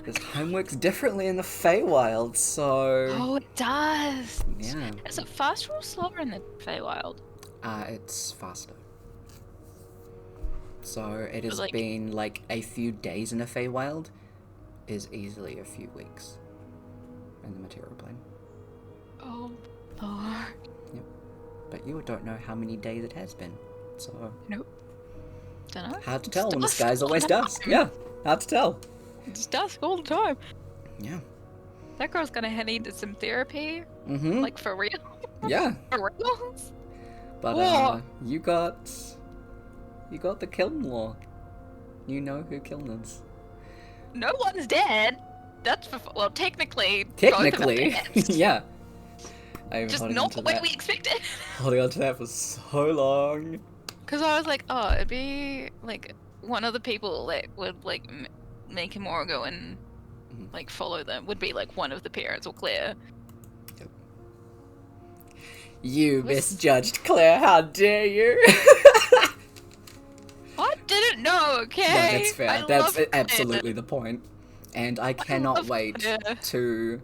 This home works differently in the Feywild, so... Oh, it does! Yeah. Is it faster or slower in the Feywild? It's faster. So it has Like- been like a few days in a Feywild is easily a few weeks in the material plane. Oh, Lord. Yep. But you don't know how many days it has been, so... Nope. Don't know. Hard to tell when the dusk sky's all always the dusk. time. Yeah, hard to tell. It's dusk all the time. Yeah. That girl's gonna head into some therapy. Mm-hmm. Like, for real? Yeah. For reals? But Whoa. you got the Kiln law. You know who Kiln is. No one's dead. That's for... Well, technically... Technically, both of them are dead. yeah. I'm Just holding not on the to way that. we expected. Holding on to that for so long. Because I was like, oh, it'd be, like, one of the people that would, like, make him or go and, Mhm. like, follow them would be, like, one of the parents or Claire. Yep. You Was- misjudged Claire, how dare you? I didn't know, okay? No, that's fair. I That's love absolutely the point. And I cannot love wait Claire. to Claire's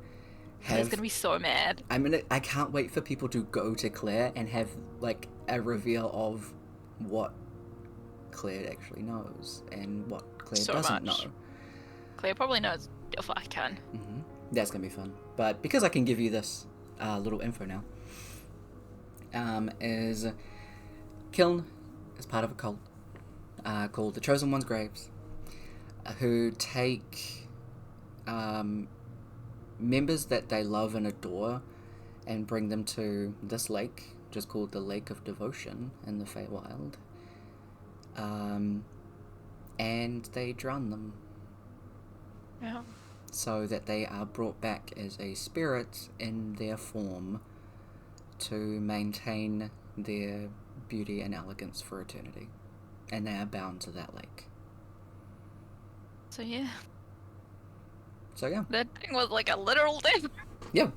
have... gonna be so mad. I can't wait for people to go to Claire and have, like, a reveal of what Claire actually knows and what Claire So doesn't much. know. Claire probably knows if I can. Hmm. That's gonna be fun. But because I can give you this little info now, is Kiln is part of a cult called the Chosen One's Graves. who take members that they love and adore and bring them to this lake, which is called the Lake of Devotion in the Feywild. And they drown them. Yeah. So that they are brought back as a spirit in their form to maintain their beauty and elegance for eternity. And they are bound to that lake. So yeah. So That thing was like a literal thing. yeah.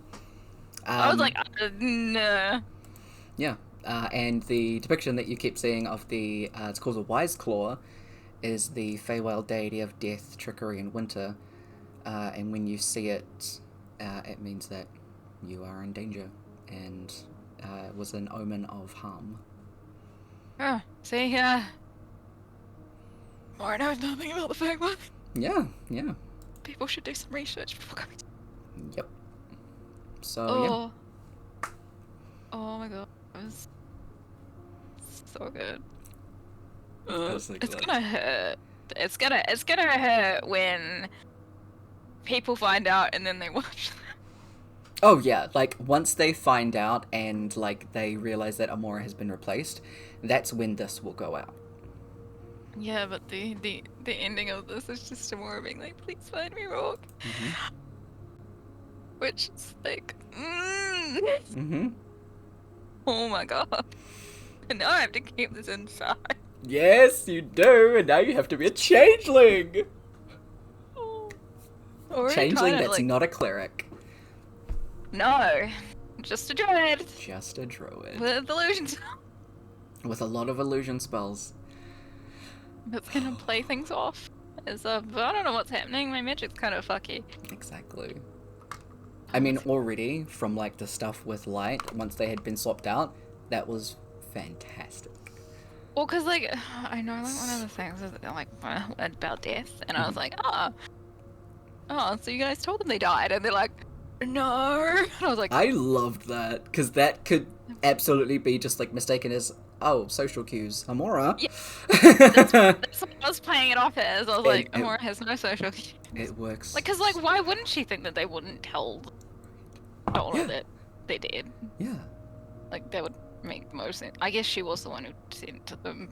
I was like, nah. Yeah. And the depiction that you keep seeing of the, it's called a Wise Claw, is the Feywild deity of death, trickery, and winter. And when you see it, it means that you are in danger, and it was an omen of harm. Oh, see, Laura knows nothing about the Feywild. Yeah. People should do some research before coming. Yep. So, Oh my god. It was so good. It's gonna hurt. It's gonna hurt when people find out and then they watch them. Oh yeah, like once they find out and like they realize that Amora has been replaced, that's when this will go out. Yeah, but the ending of this is just Amora being like, "Please find me, Rock," which is like, oh my god, and now I have to keep this inside. Yes, you do, and now you have to be a changeling. Changeling that's not a cleric. No, just a druid. Just a druid. With illusions. With a lot of illusion spells. That's gonna play things off. But I don't know what's happening. My magic's kind of fucky. Exactly. I mean, already from like the stuff with light, once they had been swapped out, that was fantastic. Well, cause like I know like one of the things is like about death, and I was like, so you guys told them they died, and they're like, no. And I was like, I loved that, because that could absolutely be just like mistaken as, social cues. Amora. Yeah. That's what I was playing it off as. I was like, Amora has no social cues. It works. Like, cause like, why wouldn't she think that they wouldn't tell Donna that they did? Yeah. Like, that would make the most sense. I guess she was the one who sent to them.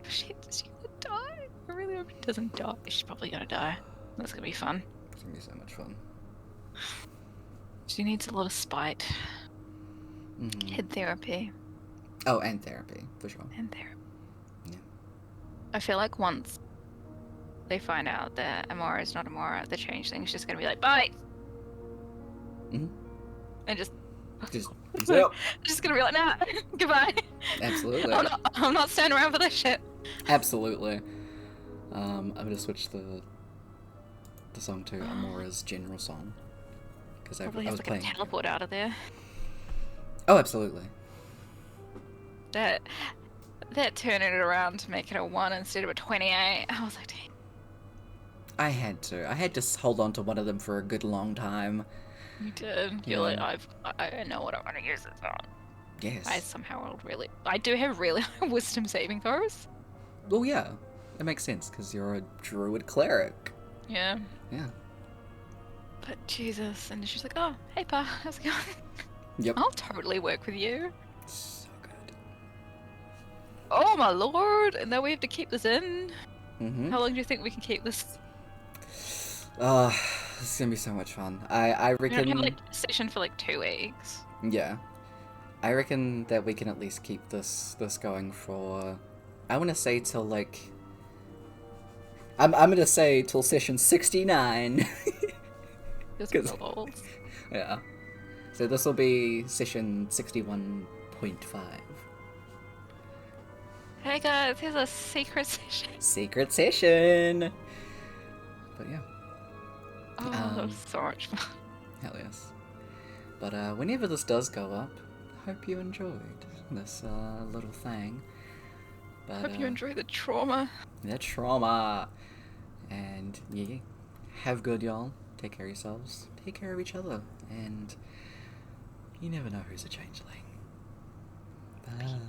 She's gonna die. I really hope she doesn't die. She's probably gonna die. That's gonna be fun. It's gonna be so much fun. She needs a lot of spite. Head therapy. Oh, and therapy, for sure. And therapy. Yeah. I feel like once they find out that Amora is not Amora, the changeling's just gonna be like, bye! And just just gonna be like, nah, goodbye. Absolutely. I'm not standing around for this shit. Absolutely. I'm gonna switch the song to Amora's general song, because I was playing. Teleport out of there. Oh, absolutely. That turning it around to make it a 1 instead of a 28. I was like, dang. I had to hold on to one of them for a good long time. You did. You're like, I know what I want to use this on. Yes. I do have really high wisdom saving throws. Well, yeah. It makes sense, because you're a druid cleric. Yeah. Yeah. But Jesus, and she's like, oh, hey Pa, how's it going? Yep. I'll totally work with you. So good. Oh my lord, and now we have to keep this in. How long do you think we can keep this? This is gonna be so much fun. I reckon. We have like a session for like 2 weeks. Yeah, I reckon that we can at least keep this going for. I want to say till like. I'm gonna say till session 69. Just old. Yeah. So this will be session 61.5. Hey guys, here's a secret session. Secret session. But yeah. Oh, that was so much fun. Hell yes. But whenever this does go up, I hope you enjoyed this little thing. But, hope you enjoy the trauma. The trauma. And yeah, have good, y'all. Take care of yourselves. Take care of each other. And you never know who's a changeling. Bye.